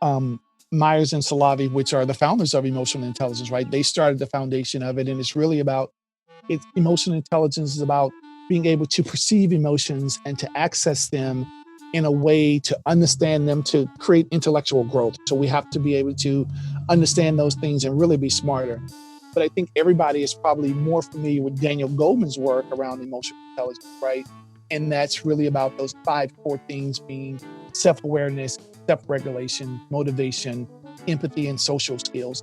Um, Myers and Salavi, which are the founders of emotional intelligence, right? They started the foundation of it, and it's emotional intelligence is about being able to perceive emotions and to access them in a way to understand them to create intellectual growth. So we have to be able to understand those things and really be smarter. But I think everybody is probably more familiar with Daniel Goleman's work around emotional intelligence, right? And that's really about those 5 core things being self-awareness, self-regulation, motivation, empathy, and social skills.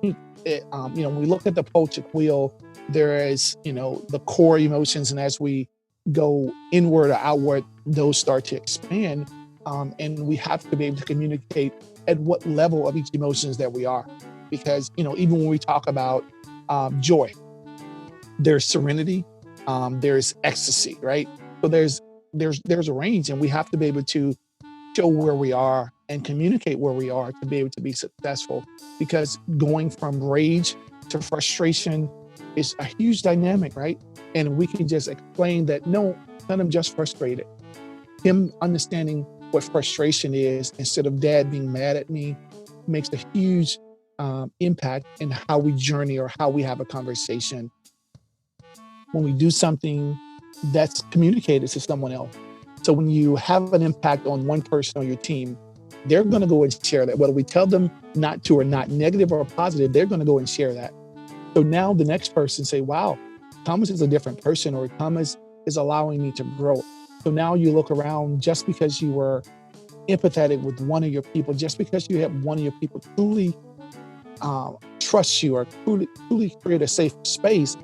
When we look at the Polchik wheel, there is, the core emotions, and as we go inward or outward, those start to expand. And we have to be able to communicate at what level of each emotions that we are. Because, even when we talk about joy, there's serenity, there's ecstasy, right? So there's a range, and we have to be able to show where we are and communicate where we are to be able to be successful. Because going from rage to frustration is a huge dynamic, right? And we can just explain that, no, I'm just frustrated. Him understanding what frustration is instead of dad being mad at me makes a huge impact in how we journey or how we have a conversation. When we do something that's communicated to someone else. So when you have an impact on one person on your team, they're going to go and share that. Whether we tell them not to or not, negative or positive, they're going to go and share that. So now the next person say, wow, Thomas is a different person, or Thomas is allowing me to grow. So now you look around, just because you were empathetic with one of your people, just because you have one of your people truly trust you or truly create a safe space,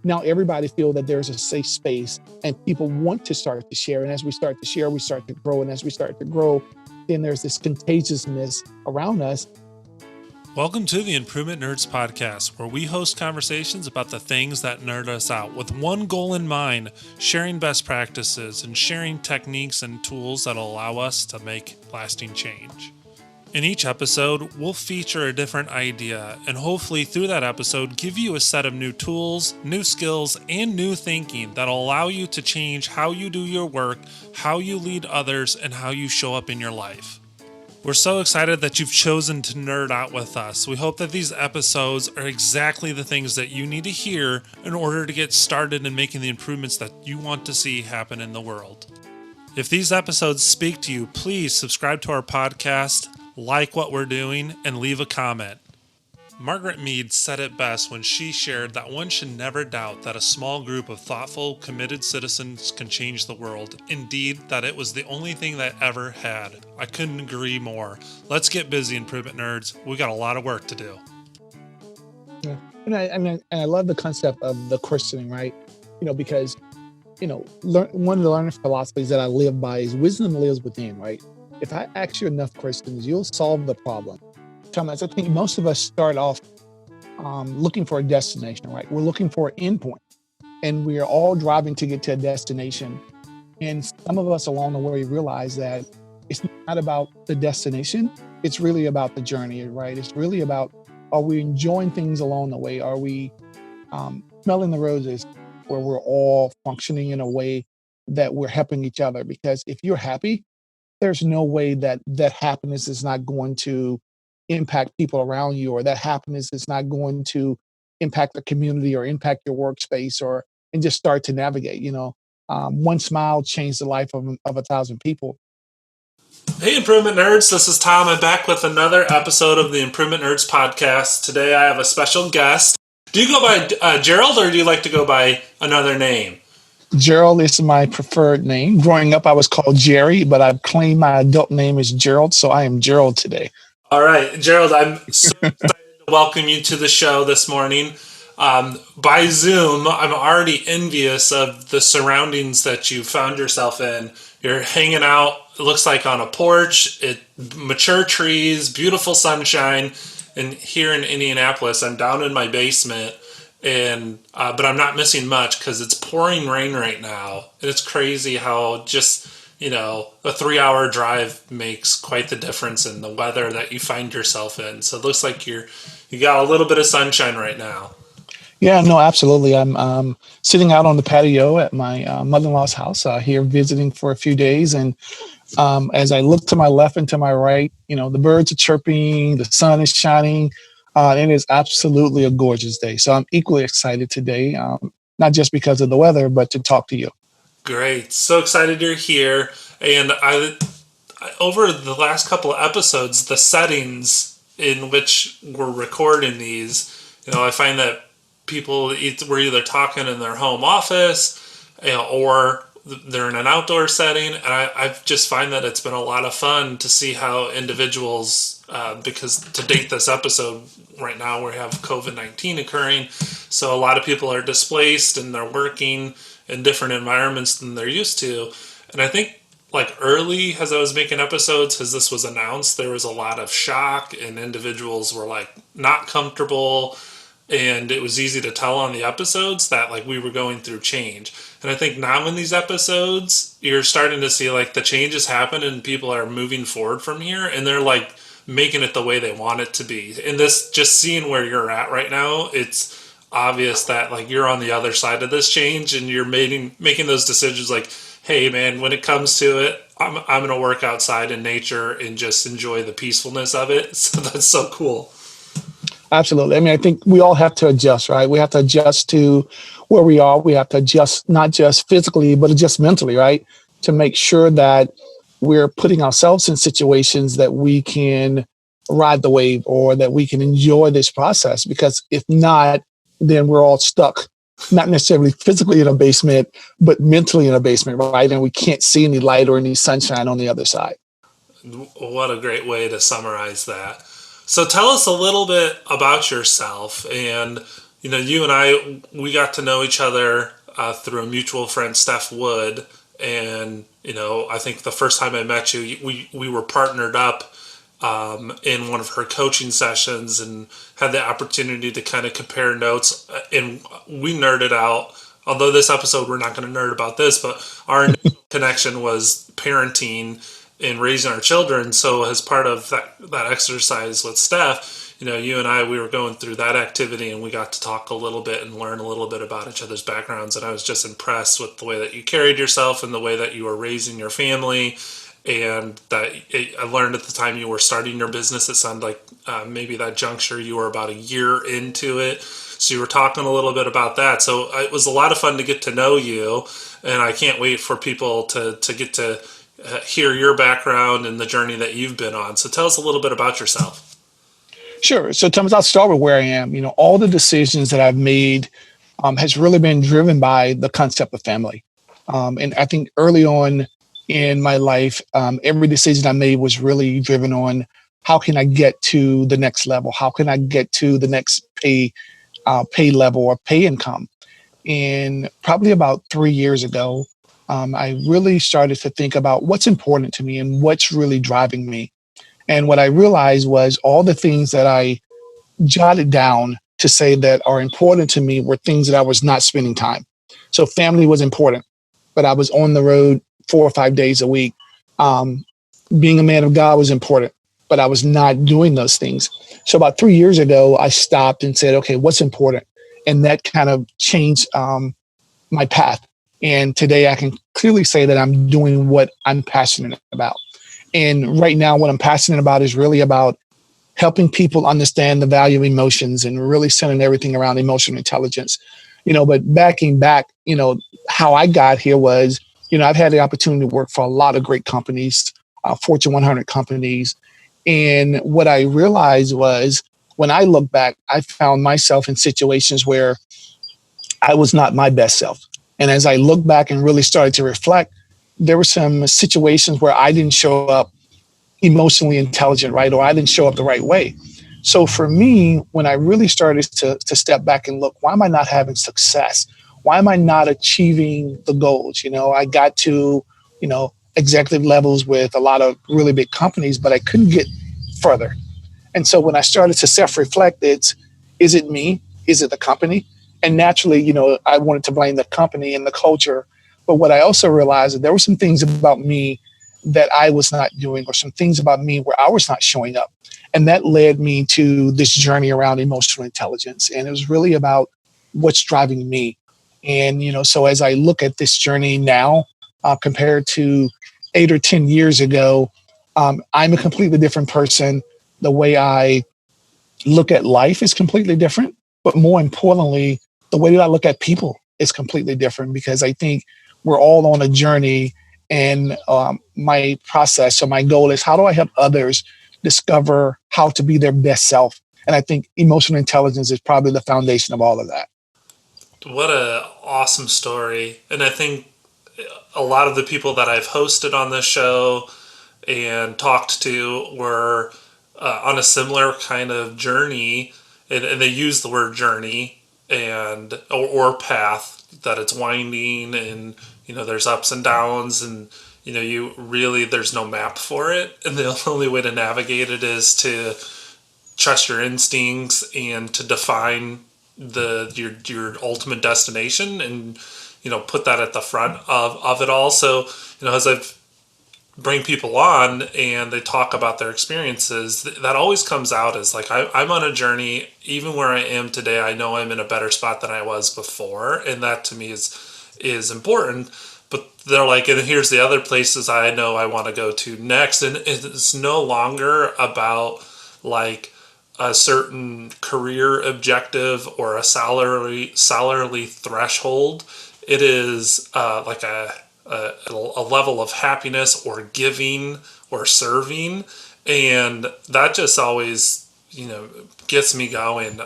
now everybody feel that there's a safe space and people want to start to share. And as we start to share, we start to grow. And as we start to grow, then there's this contagiousness around us. Welcome to the Improvement Nerds podcast, where we host conversations about the things that nerd us out with one goal in mind: sharing best practices and sharing techniques and tools that allow us to make lasting change. In each episode, we'll feature a different idea, and hopefully through that episode give you a set of new tools, new skills, and new thinking that'll allow you to change how you do your work, how you lead others, and how you show up in your life. We're so excited that you've chosen to nerd out with us. We hope that these episodes are exactly the things that you need to hear in order to get started in making the improvements that you want to see happen in the world. If these episodes speak to you, please subscribe to our podcast, like what we're doing, and leave a comment. Margaret Mead said it best when she shared that one should never doubt that a small group of thoughtful, committed citizens can change the world. Indeed, that it was the only thing that ever had. I couldn't agree more. Let's get busy, Improvement Nerds. We got a lot of work to do. Yeah. And I love the concept of the questioning, right? Because, one of the learning philosophies that I live by is wisdom lives within, right? If I ask you enough questions, you'll solve the problem. Thomas, I think most of us start off looking for a destination, right? We're looking for an endpoint, and we are all driving to get to a destination. And some of us along the way realize that it's not about the destination. It's really about the journey, right? It's really about, are we enjoying things along the way? Are we smelling the roses, where we're all functioning in a way that we're helping each other? Because if you're happy, there's no way that happiness is not going to impact people around you, or that happiness is not going to impact the community or impact your workspace, and just start to navigate. One smile changed the life of 1,000 people. Hey, Improvement Nerds. This is Tom. I'm back with another episode of the Improvement Nerds podcast. Today I have a special guest. Do you go by Gerald, or do you like to go by another name? Gerald is my preferred name. Growing up, I was called Jerry, but I've claimed my adult name is Gerald, so I am Gerald today. All right, Gerald, I'm so excited to welcome you to the show this morning. By Zoom, I'm already envious of the surroundings that you found yourself in. You're hanging out, it looks like on a porch, mature trees, beautiful sunshine. And here in Indianapolis, I'm down in my basement, and but I'm not missing much because it's pouring rain right now. And it's crazy how just, a 3-hour drive makes quite the difference in the weather that you find yourself in. So it looks like you got a little bit of sunshine right now. Yeah, no, absolutely. I'm sitting out on the patio at my mother-in-law's house here, visiting for a few days. And as I look to my left and to my right, the birds are chirping, the sun is shining, and it is absolutely a gorgeous day. So I'm equally excited today, not just because of the weather, but to talk to you. Great. So excited you're here. And over the last couple of episodes, the settings in which we're recording these, I find that we're either talking in their home office, or they're in an outdoor setting. And I just find that it's been a lot of fun to see how individuals, because to date this episode, right now we have COVID-19 occurring. So a lot of people are displaced and they're working in different environments than they're used to. And I think like early as I was making episodes, as this was announced, there was a lot of shock and individuals were like not comfortable. And it was easy to tell on the episodes that like we were going through change. And I think now in these episodes, you're starting to see like the changes happen and people are moving forward from here and they're like making it the way they want it to be. And this, just seeing where you're at right now, it's obvious that like you're on the other side of this change and you're making those decisions like, hey man, when it comes to it, I'm going to work outside in nature and just enjoy the peacefulness of it. So that's so cool. Absolutely. I mean, I think we all have to adjust, right? We have to adjust to where we are. We have to adjust not just physically, but adjust mentally, right? To make sure that we're putting ourselves in situations that we can ride the wave or that we can enjoy this process. Because if not, then we're all stuck, not necessarily physically in a basement, but mentally in a basement, right? And we can't see any light or any sunshine on the other side. What a great way to summarize that. So tell us a little bit about yourself. And, you and I, we got to know each other through a mutual friend, Steph Wood. And, I think the first time I met you, we were partnered up in one of her coaching sessions and had the opportunity to kind of compare notes. And we nerded out. Although this episode, we're not going to nerd about this, but our connection was parenting in raising our children. So as part of that exercise with Steph, you and I, we were going through that activity and we got to talk a little bit and learn a little bit about each other's backgrounds. And I was just impressed with the way that you carried yourself and the way that you were raising your family. And that I learned at the time you were starting your business, it sounded like maybe that juncture you were about a year into it. So you were talking a little bit about that. So it was a lot of fun to get to know you. And I can't wait for people to get to hear your background and the journey that you've been on. So tell us a little bit about yourself. Sure. So, Thomas, I'll start with where I am. All the decisions that I've made has really been driven by the concept of family. And I think early on in my life, every decision I made was really driven on how can I get to the next level? How can I get to the next pay level or pay income? And probably about 3 years ago, I really started to think about what's important to me and what's really driving me. And what I realized was all the things that I jotted down to say that are important to me were things that I was not spending time. So family was important, but I was on the road 4 or 5 days a week. Being a man of God was important, but I was not doing those things. So about 3 years ago, I stopped and said, okay, what's important? And that kind of changed my path. And today I can clearly say that I'm doing what I'm passionate about. And right now, what I'm passionate about is really about helping people understand the value of emotions and really centering everything around emotional intelligence. But backing back, how I got here was, I've had the opportunity to work for a lot of great companies, Fortune 100 companies. And what I realized was when I look back, I found myself in situations where I was not my best self. And as I look back and really started to reflect, there were some situations where I didn't show up emotionally intelligent, right? Or I didn't show up the right way. So for me, when I really started to step back and look, why am I not having success? Why am I not achieving the goals? I got to, executive levels with a lot of really big companies, but I couldn't get further. And so when I started to self-reflect, is it me? Is it the company? And naturally, I wanted to blame the company and the culture. But what I also realized that there were some things about me that I was not doing, or some things about me where I was not showing up. And that led me to this journey around emotional intelligence. And it was really about what's driving me. And, so as I look at this journey now, compared to 8 or 10 years ago, I'm a completely different person. The way I look at life is completely different. But more importantly, the way that I look at people is completely different, because I think we're all on a journey. And my process, so my goal is, how do I help others discover how to be their best self? And I think emotional intelligence is probably the foundation of all of that. What a awesome story. And I think a lot of the people that I've hosted on this show and talked to were on a similar kind of journey, and they use the word journey and or path, that it's winding, and there's ups and downs, and you really, there's no map for it, and the only way to navigate it is to trust your instincts and to define your ultimate destination, and put that at the front of it all. So as I've bring people on and they talk about their experiences, that always comes out as like, I'm on a journey. Even where I am today, I know I'm in a better spot than I was before, and that to me is important. But they're like, and here's the other places I know I want to go to next, and it's no longer about like a certain career objective or a salary threshold. It is like a level of happiness or giving or serving, and that just always gets me going.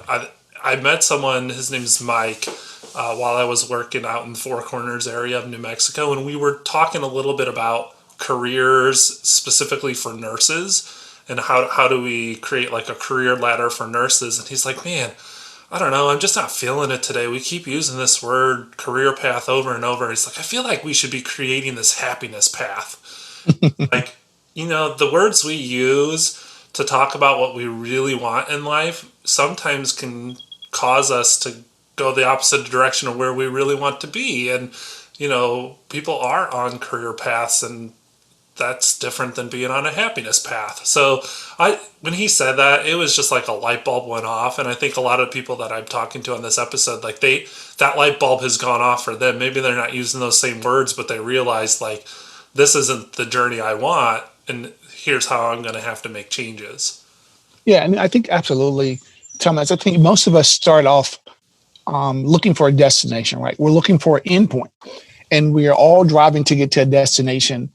I met someone, his name's Mike, while I was working out in the Four Corners area of New Mexico, and we were talking a little bit about careers specifically for nurses, and how do we create like a career ladder for nurses. And he's like, man, I don't know, I'm just not feeling it today. We keep using this word career path over and over. It's like, I feel like we should be creating this happiness path. Like, the words we use to talk about what we really want in life sometimes can cause us to go the opposite direction of where we really want to be. And, people are on career paths, and that's different than being on a happiness path. So when he said that, it was just like a light bulb went off. And I think a lot of people that I'm talking to on this episode, like that light bulb has gone off for them. Maybe they're not using those same words, but they realize like, this isn't the journey I want, and here's how I'm going to have to make changes. Yeah, I mean, I think absolutely, Thomas. I think most of us start off looking for a destination, right? We're looking for an endpoint, and we are all driving to get to a destination.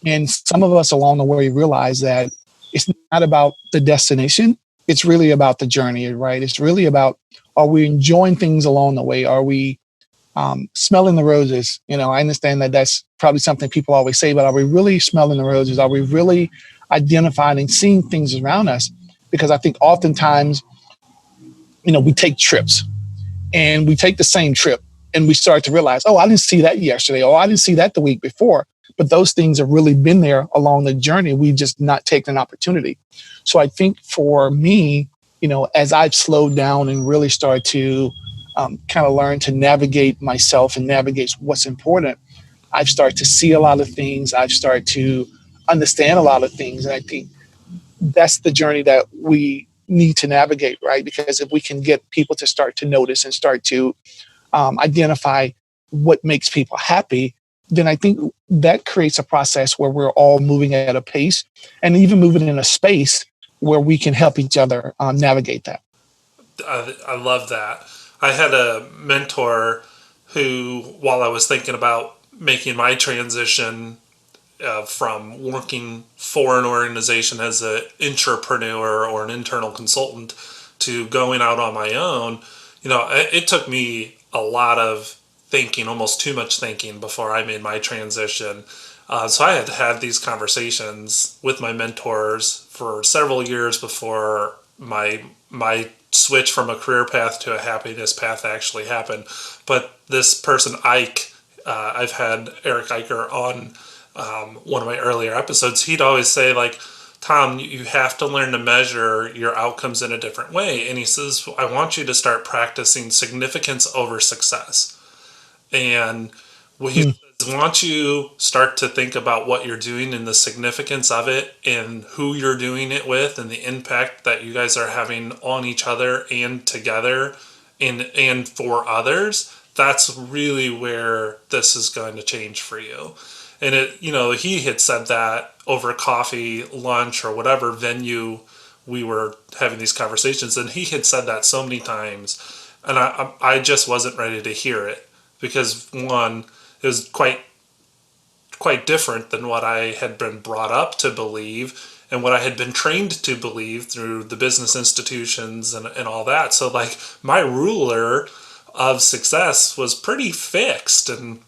And some of us along the way realize that it's not about the destination. It's really about the journey, right? It's really about, are we enjoying things along the way? Are we smelling the roses? I understand that that's probably something people always say, but are we really smelling the roses? Are we really identifying and seeing things around us? Because I think oftentimes, we take trips, and we take the same trip, and we start to realize, oh, I didn't see that yesterday, or I didn't see that the week before. But those things have really been there along the journey. We just not taken an opportunity. So I think for me, as I've slowed down and really started to kind of learn to navigate myself and navigate what's important, I've started to see a lot of things. I've started to understand a lot of things. And I think that's the journey that we need to navigate, right? Because if we can get people to start to notice and start to identify what makes people happy, then I think that creates a process where we're all moving at a pace, and even moving in a space where we can help each other navigate that. I love that. I had a mentor who, while I was thinking about making my transition from working for an organization as an intrapreneur or an internal consultant to going out on my own, it took me a lot of thinking, almost too much thinking, before I made my transition. So I had these conversations with my mentors for several years before my switch from a career path to a happiness path actually happened. But this person, Ike, I've had Eric Eicher on one of my earlier episodes. He'd always say, like, Tom, you have to learn to measure your outcomes in a different way. And he says, I want you to start practicing significance over success. And he says, once you start to think about what you're doing and the significance of it and who you're doing it with and the impact that you guys are having on each other and together and for others, that's really where this is going to change for you. And he had said that over coffee, lunch, or whatever venue we were having these conversations, and he had said that so many times, and I just wasn't ready to hear it because, one, it was quite different than what I had been brought up to believe and what I had been trained to believe through the business institutions and all that. So like my ruler of success was pretty fixed, and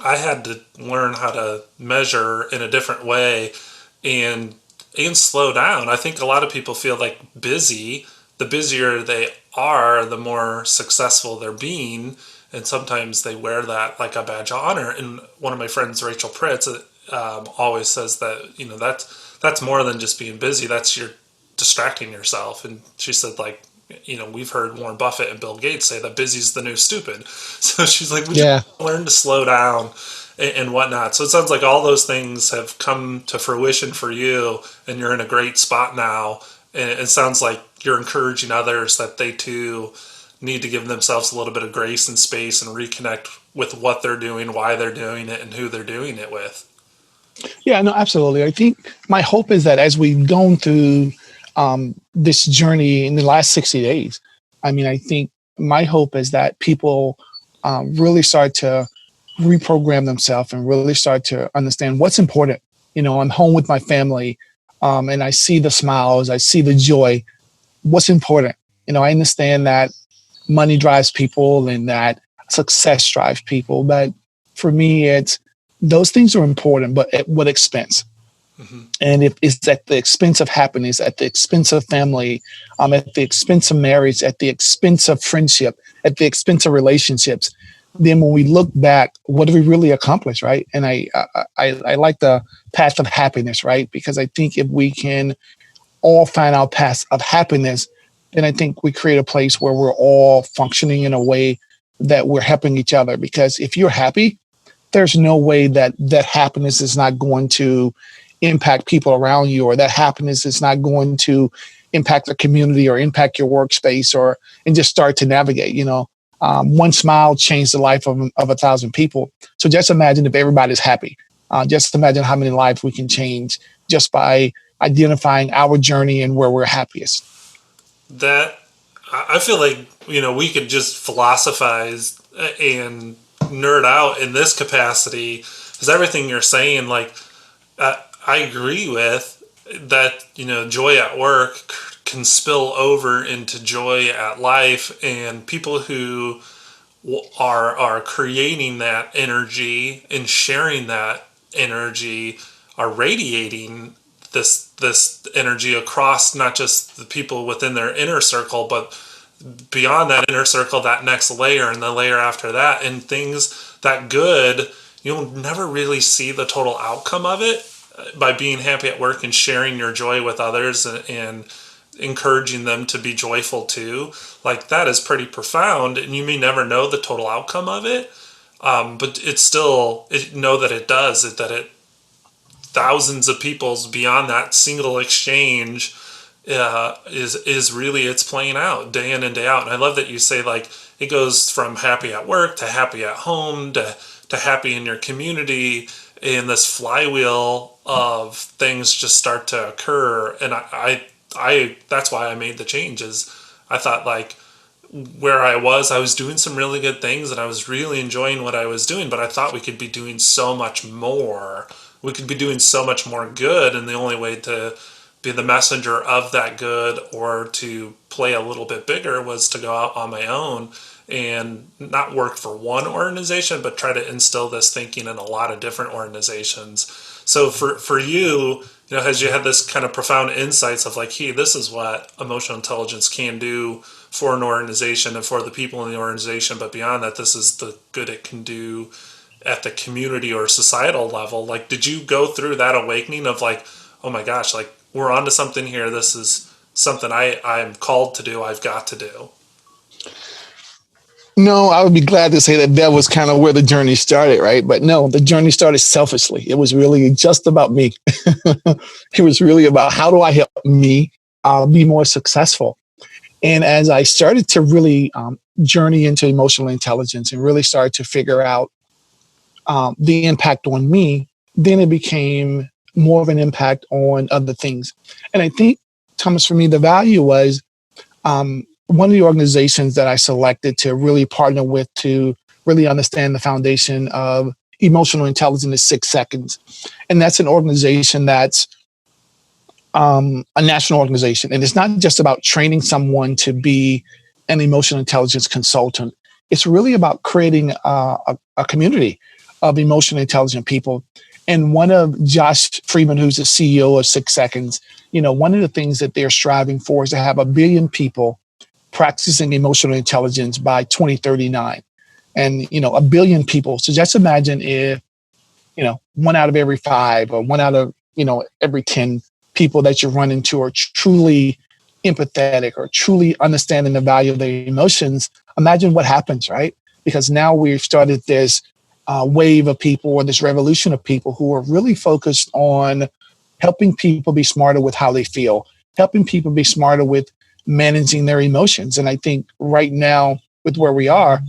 I had to learn how to measure in a different way and slow down. I think a lot of people feel like the busier they are, the more successful they're being. And sometimes they wear that like a badge of honor. And one of my friends, Rachel Pritz, always says that, that's more than just being busy. That's you're distracting yourself. And she said, like, we've heard Warren Buffett and Bill Gates say that busy's the new stupid. So she's like, would you learn to slow down and whatnot? So it sounds like all those things have come to fruition for you, and you're in a great spot now. And it sounds like you're encouraging others that they too need to give themselves a little bit of grace and space and reconnect with what they're doing, why they're doing it, and who they're doing it with. Yeah, no, absolutely. I think my hope is that as we've gone through this journey in the last 60 days, I think my hope is that people really start to reprogram themselves and really start to understand what's important. I'm home with my family, and I see the smiles, I see the joy. What's important? I understand that money drives people and that success drives people. But for me, it's those things are important, but at what expense? Mm-hmm. And if it's at the expense of happiness, at the expense of family, at the expense of marriage, at the expense of friendship, at the expense of relationships, then when we look back, what do we really accomplish, right? And I like the path of happiness, right? Because I think if we can all find our path of happiness, then I think we create a place where we're all functioning in a way that we're helping each other. Because if you're happy, there's no way that happiness is not going to impact people around you, or that happiness is not going to impact the community or impact your workspace, and just start to navigate. One smile changed the life of 1,000 people. So just imagine if everybody's happy. Just imagine how many lives we can change just by identifying our journey and where we're happiest. That I feel like we could just philosophize and nerd out in this capacity, because everything you're saying, like, I agree with that. Joy at work can spill over into joy at life, and people who are creating that energy and sharing that energy are radiating this energy across not just the people within their inner circle, but beyond that inner circle, that next layer and the layer after that, and things that good, you'll never really see the total outcome of it by being happy at work and sharing your joy with others and encouraging them to be joyful too. Like, that is pretty profound, and you may never know the total outcome of it, but it's still, know that it does, that it thousands of people's beyond that single exchange is really, it's playing out day in and day out. And I love that you say, like, it goes from happy at work to happy at home to happy in your community, and this flywheel of things just start to occur. And I that's why I made the changes. I thought, like, where I was doing some really good things and I was really enjoying what I was doing, but I thought we could be doing so much more. We could be doing so much more good, and the only way to be the messenger of that good or to play a little bit bigger was to go out on my own and not work for one organization, but try to instill this thinking in a lot of different organizations. So for you, as you had this kind of profound insights of like, hey, this is what emotional intelligence can do for an organization and for the people in the organization, but beyond that, this is the good it can do at the community or societal level. Like, did you go through that awakening of like, oh my gosh, like, we're onto something here. This is something I'm called to do. I've got to do. No, I would be glad to say that was kind of where the journey started, right? But no, the journey started selfishly. It was really just about me. It was really about how do I help me be more successful? And as I started to really journey into emotional intelligence and really started to figure out the impact on me, then it became more of an impact on other things. And I think, Thomas, for me, the value was one of the organizations that I selected to really partner with to really understand the foundation of emotional intelligence is 6 Seconds. And that's an organization that's a national organization. And it's not just about training someone to be an emotional intelligence consultant. It's really about creating a community of emotionally intelligent people. And one of Josh Friedman, who's the CEO of 6 Seconds, one of the things that they're striving for is to have 1 billion people practicing emotional intelligence by 2039. And, 1 billion people. So just imagine if, 1 out of every 5 or 1 out of, every 10 people that you run into are truly empathetic or truly understanding the value of their emotions. Imagine what happens, right? Because now we've started this wave of people, or this revolution of people who are really focused on helping people be smarter with how they feel, helping people be smarter with managing their emotions. And I think right now, with where we are,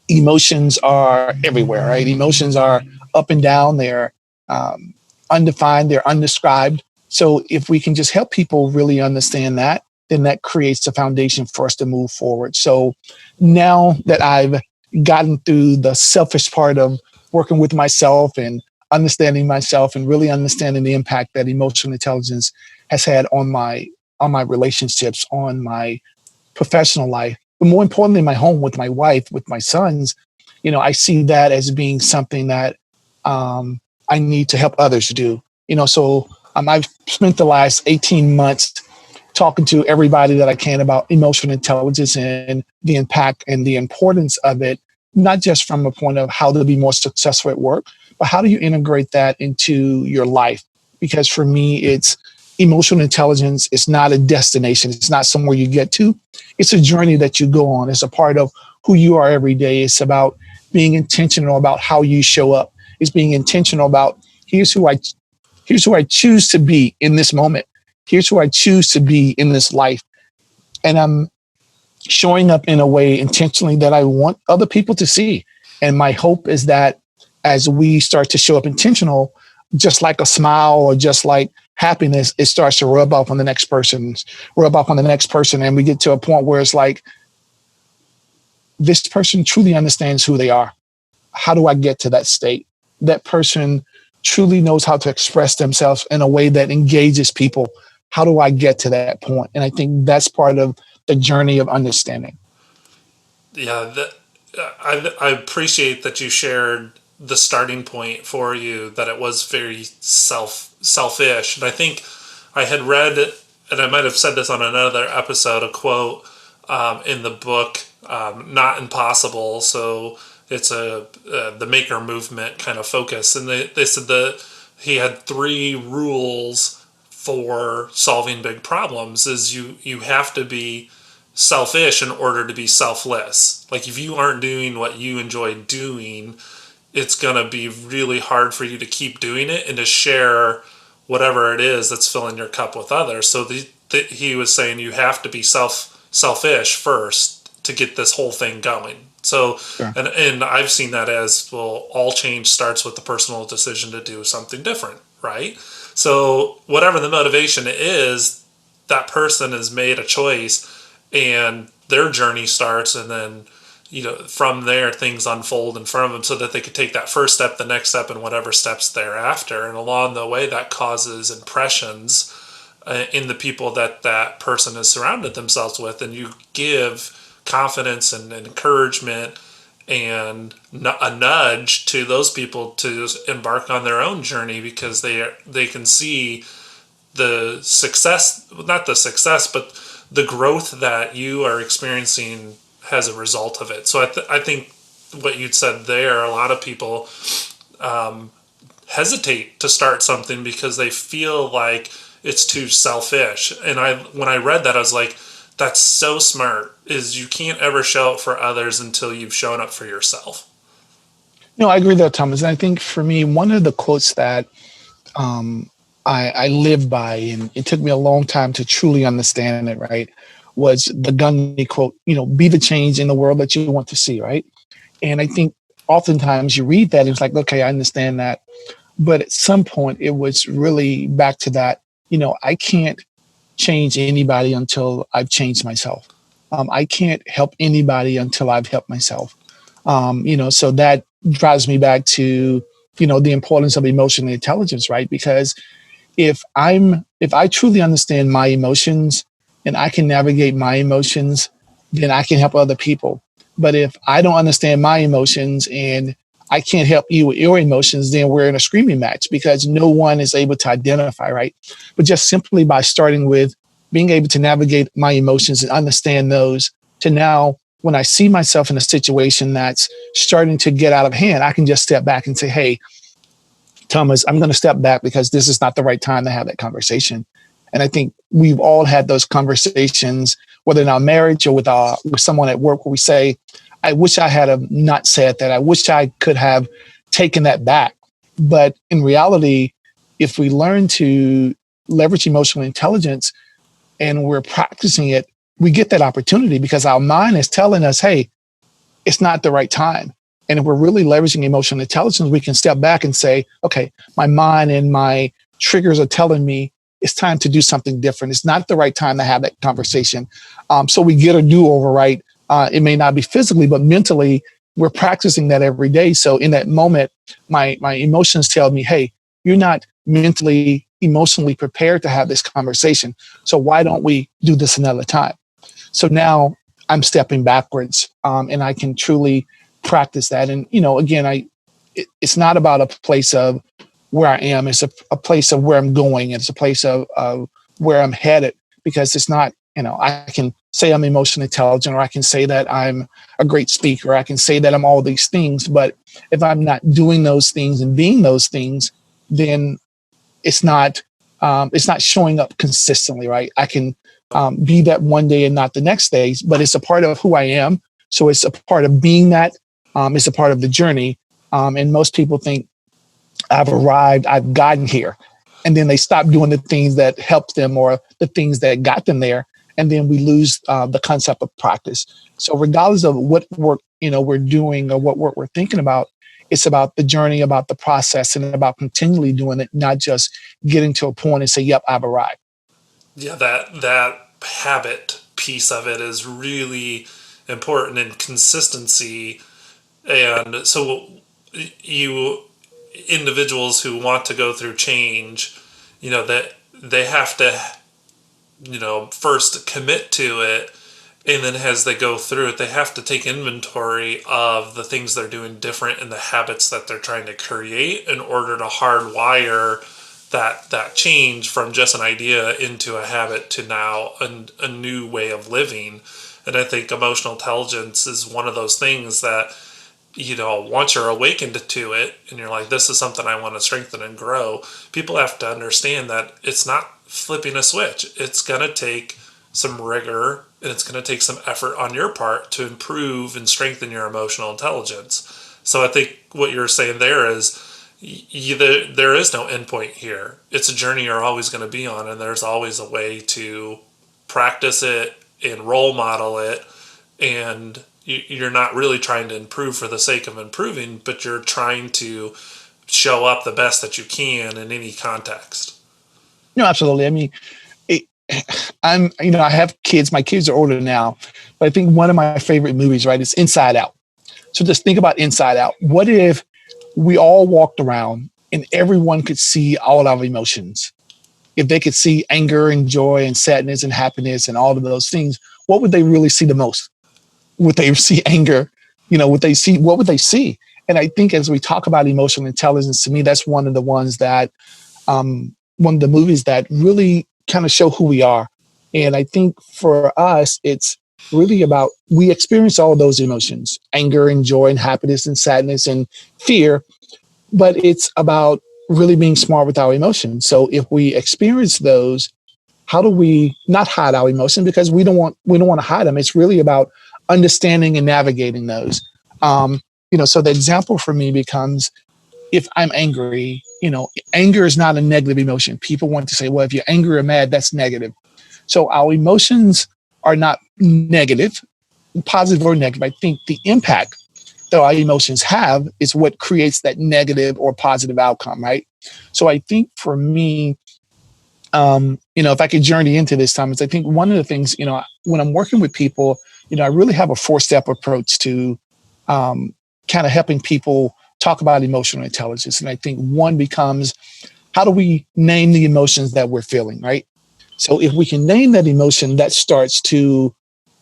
emotions are everywhere, right? Emotions are up and down. They're undefined. They're undescribed. So if we can just help people really understand that, then that creates the foundation for us to move forward. So now that I've gotten through the selfish part of working with myself and understanding myself and really understanding the impact that emotional intelligence has had on my relationships, on my professional life, but more importantly, my home with my wife, with my sons, I see that as being something that I need to help others do. So I've spent the last 18 months talking to everybody that I can about emotional intelligence and the impact and the importance of it, not just from a point of how to be more successful at work, but how do you integrate that into your life? Because for me, it's emotional intelligence. It's not a destination. It's not somewhere you get to. It's a journey that you go on. It's a part of who you are every day. It's about being intentional about how you show up. It's being intentional about here's who I choose to be in this moment. Here's who I choose to be in this life. And I'm showing up in a way intentionally that I want other people to see. And my hope is that as we start to show up intentional, just like a smile or just like happiness, it starts to rub off on the next person. And we get to a point where it's like, this person truly understands who they are. How do I get to that state? That person truly knows how to express themselves in a way that engages people. How do I get to that point? And I think that's part of the journey of understanding. Yeah, I appreciate that you shared the starting point for you, that it was very selfish. And I think I had read, and I might have said this on another episode, a quote in the book, Not Impossible. So it's the maker movement kind of focus. And they said that he had 3 rules for solving big problems. Is you have to be selfish in order to be selfless. Like if you aren't doing what you enjoy doing, it's going to be really hard for you to keep doing it and to share whatever it is that's filling your cup with others. So he was saying you have to be selfish first to get this whole thing going. So, sure. And I've seen that as, well, all change starts with the personal decision to do something different, right? So whatever the motivation is, that person has made a choice and their journey starts, and then from there things unfold in front of them so that they could take that first step, the next step, and whatever steps thereafter. And along the way, that causes impressions in the people that person has surrounded themselves with, and you give confidence and encouragement and a nudge to those people to embark on their own journey, because they can see the success, not the success, but the growth that you are experiencing as a result of it. So I think what you'd said there, a lot of people hesitate to start something because they feel like it's too selfish. And when I read that, I was like, that's so smart, is you can't ever show up for others until you've shown up for yourself. No, I agree with that, Thomas. And I think for me, one of the quotes that I live by, and it took me a long time to truly understand it, right, was the Gandhi quote, be the change in the world that you want to see, right? And I think oftentimes you read that, it's like, okay, I understand that. But at some point, it was really back to that, I can't change anybody until I've changed myself. I can't help anybody until I've helped myself. So that drives me back to, the importance of emotional intelligence, right? Because if I truly understand my emotions and I can navigate my emotions, then I can help other people. But if I don't understand my emotions and I can't help you with your emotions, then we're in a screaming match because no one is able to identify, right? But just simply by starting with being able to navigate my emotions and understand those, to now when I see myself in a situation that's starting to get out of hand, I can just step back and say, hey, Thomas, I'm going to step back because this is not the right time to have that conversation. And I think we've all had those conversations, whether in our marriage or with someone at work, where we say, I wish I had have not said that. I wish I could have taken that back. But in reality, if we learn to leverage emotional intelligence and we're practicing it, we get that opportunity because our mind is telling us, hey, it's not the right time. And if we're really leveraging emotional intelligence, we can step back and say, okay, my mind and my triggers are telling me it's time to do something different. It's not the right time to have that conversation. So we get a do-over, right? It may not be physically, but mentally, we're practicing that every day. So in that moment, my emotions tell me, hey, you're not mentally, emotionally prepared to have this conversation. So why don't we do this another time? So now I'm stepping backwards, and I can truly practice that. And, again, it's not about a place of where I am. It's a place of where I'm going. It's a place of where I'm headed, because it's not, I can say I'm emotionally intelligent, or I can say that I'm a great speaker. I can say that I'm all these things. But if I'm not doing those things and being those things, then it's not showing up consistently, right? I can be that one day and not the next day, but it's a part of who I am. So it's a part of being that. It's a part of the journey. And most people think I've arrived, I've gotten here. And then they stop doing the things that helped them or the things that got them there. And then we lose the concept of practice. So regardless of what work, we're doing or what work we're thinking about, it's about the journey, about the process, and about continually doing it, not just getting to a point and say, yep, I've arrived. Yeah, that habit piece of it is really important, in consistency. And so you individuals who want to go through change, that they have to, first commit to it. And then as they go through it, they have to take inventory of the things they're doing different and the habits that they're trying to create in order to hardwire that change from just an idea into a habit to now a new way of living. And I think emotional intelligence is one of those things that, once you're awakened to it and you're like, this is something I want to strengthen and grow, people have to understand that it's not flipping a switch. It's going to take some rigor and it's going to take some effort on your part to improve and strengthen your emotional intelligence. So I think what you're saying there is there is no endpoint here. It's a journey you're always going to be on, and there's always a way to practice it and role model it. And you're not really trying to improve for the sake of improving, but you're trying to show up the best that you can in any context. No, absolutely. I mean, I have kids. My kids are older now, but I think one of my favorite movies, right, is Inside Out. So just think about Inside Out. What if we all walked around and everyone could see all our emotions? If they could see anger and joy and sadness and happiness and all of those things, what would they really see the most? Would they see anger? What would they see? And I think as we talk about emotional intelligence, to me, that's one of the ones that, one of the movies that really kind of show who we are. And I think for us, it's really about, we experience all of those emotions, anger and joy and happiness and sadness and fear, but it's about really being smart with our emotions. So if we experience those, how do we not hide our emotions? Because we don't want to hide them. It's really about understanding and navigating those. So the example for me becomes, if I'm angry, anger is not a negative emotion. People want to say, well, if you're angry or mad, that's negative. So our emotions are not negative, positive or negative. I think the impact that our emotions have is what creates that negative or positive outcome, right? So I think for me, if I could journey into this, Thomas, I think one of the things, when I'm working with people, I really have a 4-step approach to kind of helping people talk about emotional intelligence. And I think one becomes, how do we name the emotions that we're feeling, right? So if we can name that emotion, that starts to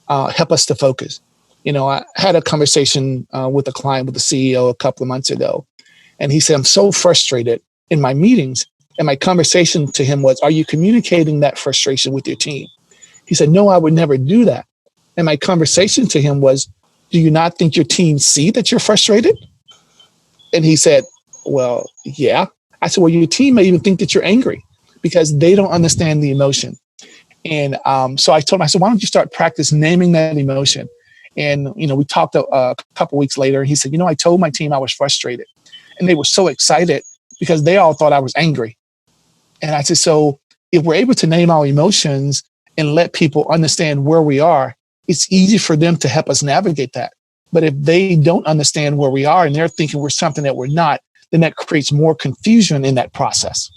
help us to focus. I had a conversation with a client, with the CEO a couple of months ago, and he said, I'm so frustrated in my meetings. And my conversation to him was, are you communicating that frustration with your team? He said, no, I would never do that. And my conversation to him was, do you not think your team see that you're frustrated? And he said, well, yeah. I said, well, your team may even think that you're angry because they don't understand the emotion. And so I told him, I said, why don't you start practice naming that emotion? And, we talked a couple weeks later, and he said, I told my team I was frustrated. And they were so excited because they all thought I was angry. And I said, so if we're able to name our emotions and let people understand where we are, it's easy for them to help us navigate that. But if they don't understand where we are and they're thinking we're something that we're not, then that creates more confusion in that process.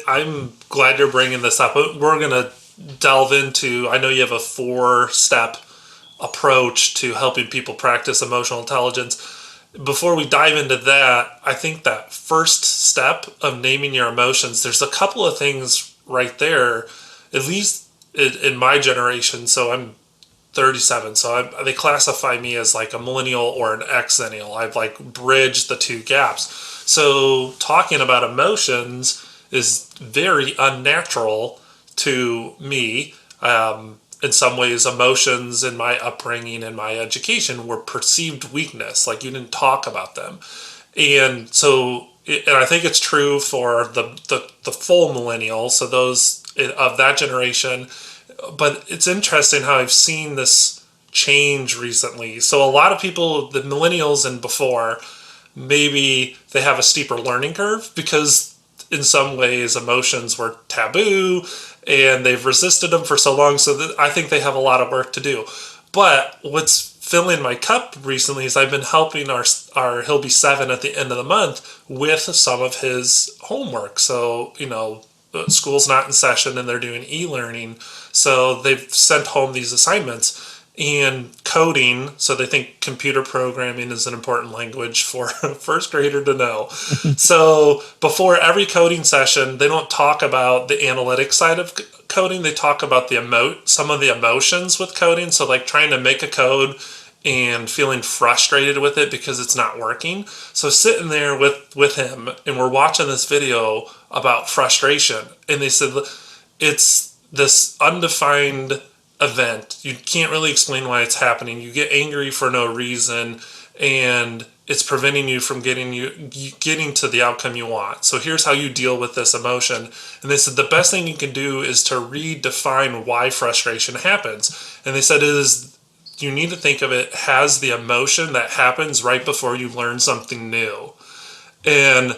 I'm glad you're bringing this up. We're going to delve into, I know you have a 4-step approach to helping people practice emotional intelligence. Before we dive into that, I think that first step of naming your emotions, there's a couple of things right there, at least in my generation. So I'm 37. So they classify me as like a millennial or an exennial. I've like bridged the two gaps. So talking about emotions is very unnatural to me. In some ways, emotions in my upbringing and my education were perceived weakness, like you didn't talk about them. And so, and I think it's true for the full millennial, so those of that generation. But it's interesting how I've seen this change recently. So a lot of people, the millennials and before, maybe they have a steeper learning curve because in some ways emotions were taboo and they've resisted them for so long. So that I think they have a lot of work to do. But what's filling my cup recently is I've been helping our he'll be 7 at the end of the month with some of his homework. So, school's not in session and they're doing e-learning. So they've sent home these assignments and coding. So they think computer programming is an important language for a first grader to know. So before every coding session, they don't talk about the analytic side of coding. They talk about some of the emotions with coding. So like trying to make a code and feeling frustrated with it because it's not working. So sitting there with him and we're watching this video about frustration. And they said, it's this undefined event. You can't really explain why it's happening. You get angry for no reason and it's preventing you from getting to the outcome you want. So here's how you deal with this emotion. And they said the best thing you can do is to redefine why frustration happens. And they said you need to think of it as the emotion that happens right before you learn something new. And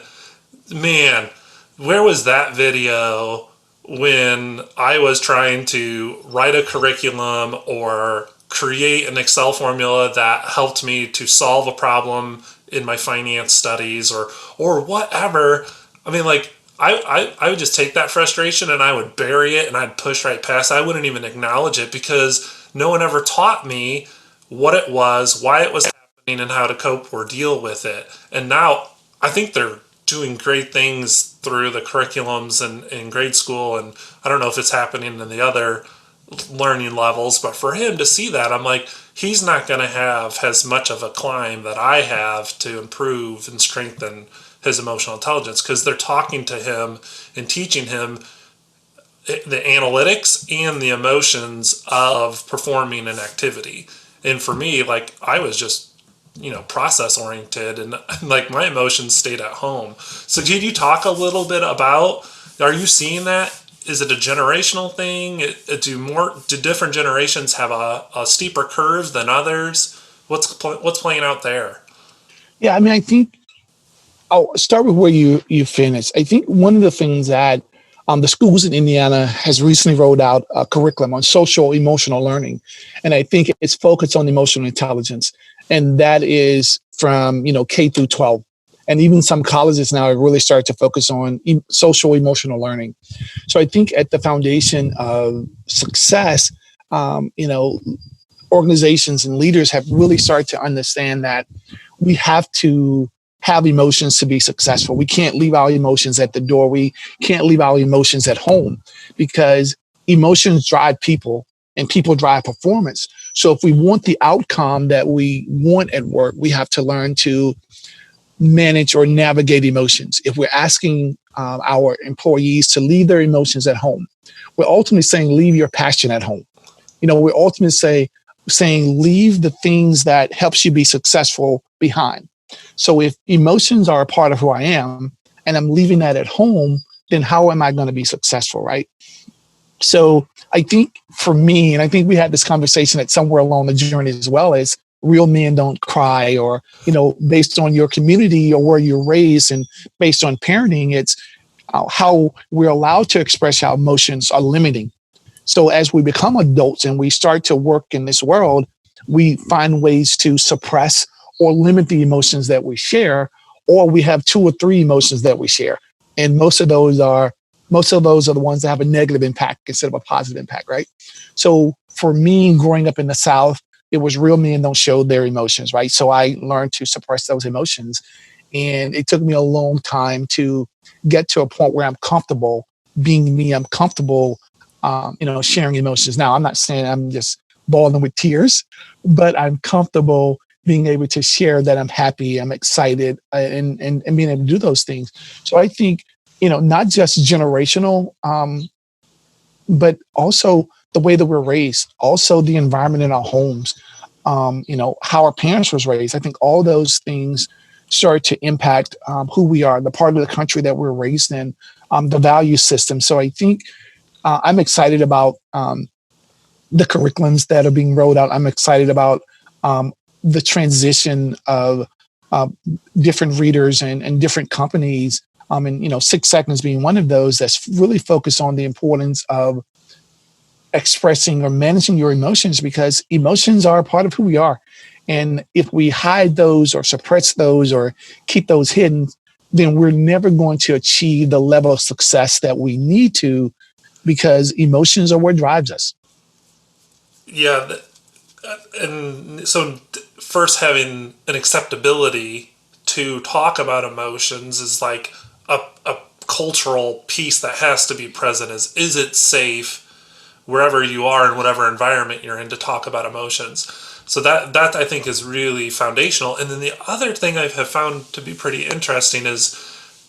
man, where was that video when I was trying to write a curriculum or create an Excel formula that helped me to solve a problem in my finance studies or whatever? I mean, like, I would just take that frustration and I would bury it and I'd push right past it. I wouldn't even acknowledge it because no one ever taught me what it was, why it was happening, and how to cope or deal with it. And now I think they're doing great things through the curriculums and in grade school. And I don't know if it's happening in the other learning levels, but for him to see that, I'm like, he's not going to have as much of a climb that I have to improve and strengthen his emotional intelligence because they're talking to him and teaching him the analytics and the emotions of performing an activity. And for me, like, I was just, process oriented and like my emotions stayed at home. So did you talk a little bit about, are you seeing that? Is it a generational thing? Do different generations have a steeper curve than others? What's playing out there? Yeah, I mean, I think I'll start with where you finished. I think one of the things that The schools in Indiana has recently rolled out a curriculum on social emotional learning. And I think it's focused on emotional intelligence. And that is from, K through 12. And even some colleges now have really started to focus on social emotional learning. So I think at the foundation of success, organizations and leaders have really started to understand that we have to have emotions to be successful. We can't leave our emotions at the door. We can't leave our emotions at home, because emotions drive people and people drive performance. So if we want the outcome that we want at work, we have to learn to manage or navigate emotions. If we're asking our employees to leave their emotions at home, we're ultimately saying leave your passion at home. We're ultimately saying leave the things that helps you be successful behind. So if emotions are a part of who I am and I'm leaving that at home, then how am I going to be successful, right? So I think for me, and I think we had this conversation at somewhere along the journey as well, is real men don't cry, or, based on your community or where you're raised and based on parenting, it's how we're allowed to express our emotions are limiting. So as we become adults and we start to work in this world, we find ways to suppress or limit the emotions that we share, or we have 2 or 3 emotions that we share. And most of those are the ones that have a negative impact instead of a positive impact, right? So for me, growing up in the South, it was real men don't show their emotions, right? So I learned to suppress those emotions. And it took me a long time to get to a point where I'm comfortable being me. I'm comfortable sharing emotions. Now, I'm not saying I'm just bawling with tears, but I'm comfortable being able to share that I'm happy, I'm excited, and being able to do those things. So I think, not just generational, but also the way that we're raised, also the environment in our homes, how our parents was raised. I think all those things start to impact who we are, the part of the country that we're raised in, the value system. So I think I'm excited about the curriculums that are being rolled out. I'm excited about the transition of different readers and different companies. And 6 Seconds being one of those that's really focused on the importance of expressing or managing your emotions, because emotions are a part of who we are. And if we hide those or suppress those or keep those hidden, then we're never going to achieve the level of success that we need to, because emotions are what drives us. Yeah. And so first, having an acceptability to talk about emotions is like a cultural piece that has to be present. Is it safe wherever you are in whatever environment you're in to talk about emotions? So that I think is really foundational. And then the other thing I have found to be pretty interesting is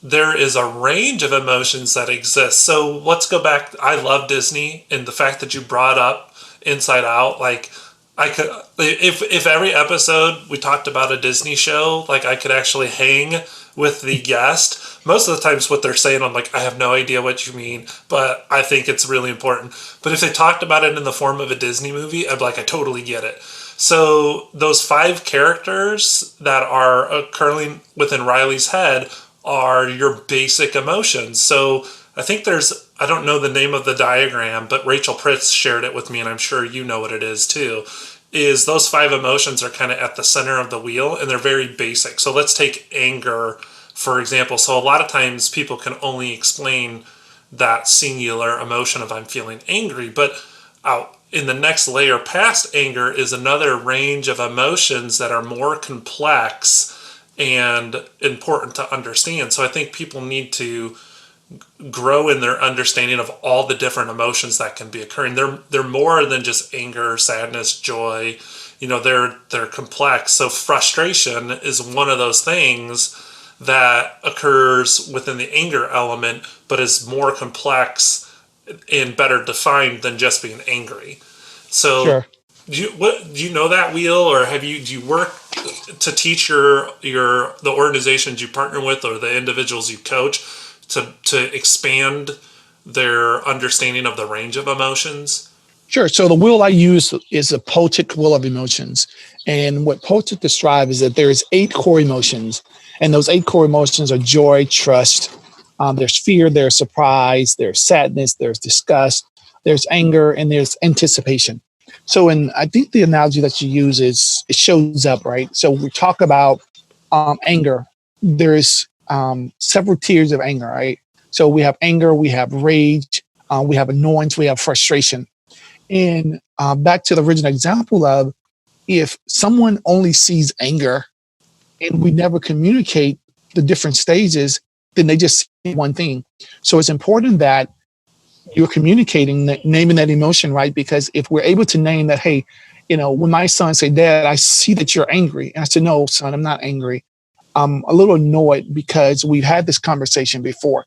there is a range of emotions that exist. So let's go back. I love Disney, and the fact that you brought up Inside Out, like I could, if every episode we talked about a Disney show, like I could actually hang with the guest. Most of the times what they're saying, I'm like, I have no idea what you mean, but I think it's really important. But if they talked about it in the form of a Disney movie, I'd be like, I totally get it. So those 5 characters that are occurring within Riley's head are your basic emotions. So I think I don't know the name of the diagram, but Rachel Pritz shared it with me, and I'm sure you know what it is too, is those 5 emotions are kind of at the center of the wheel, and they're very basic. So let's take anger, for example. So a lot of times people can only explain that singular emotion of I'm feeling angry, but in the next layer past anger is another range of emotions that are more complex and important to understand. So I think people need to grow in their understanding of all the different emotions that can be occurring. They're more than just anger, sadness, joy. They're complex. So frustration is one of those things that occurs within the anger element, but is more complex and better defined than just being angry. So Sure. do you know that wheel, or do you work to teach the organizations you partner with or the individuals you coach to expand their understanding of the range of emotions? Sure. So the wheel I use is a Potic wheel of emotions. And what Potic describes is that there is 8 core emotions. And those 8 core emotions are joy, trust, There's fear, there's surprise, there's sadness, there's disgust, there's anger, and there's anticipation. So, and I think the analogy that you use is it shows up, right? So we talk about anger. There's several tiers of anger, right? So we have anger, we have rage, we have annoyance, we have frustration. And back to the original example of if someone only sees anger and we never communicate the different stages, then they just see one thing. So it's important that you're communicating, naming that emotion, right? Because if we're able to name that, hey, when my son say, Dad, I see that you're angry. And I said, no, son, I'm not angry. I'm a little annoyed because we've had this conversation before.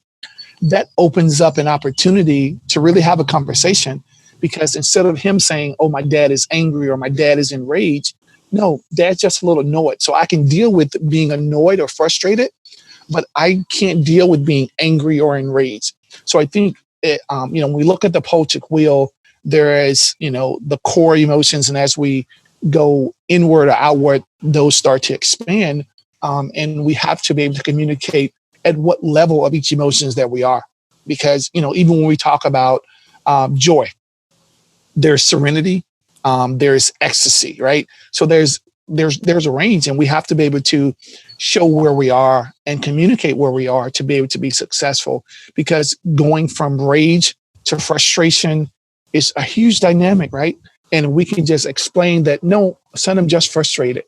That opens up an opportunity to really have a conversation, because instead of him saying, oh, my dad is angry or my dad is enraged, no, dad's just a little annoyed. So I can deal with being annoyed or frustrated, but I can't deal with being angry or enraged. So I think, when we look at the Polchik wheel, there is, the core emotions. And as we go inward or outward, those start to expand. And we have to be able to communicate at what level of each emotions that we are. Because, even when we talk about joy, there's serenity, there's ecstasy, right? So there's a range, and we have to be able to show where we are and communicate where we are to be able to be successful. Because going from rage to frustration is a huge dynamic, right? And we can just explain that, no, son, I'm just frustrated.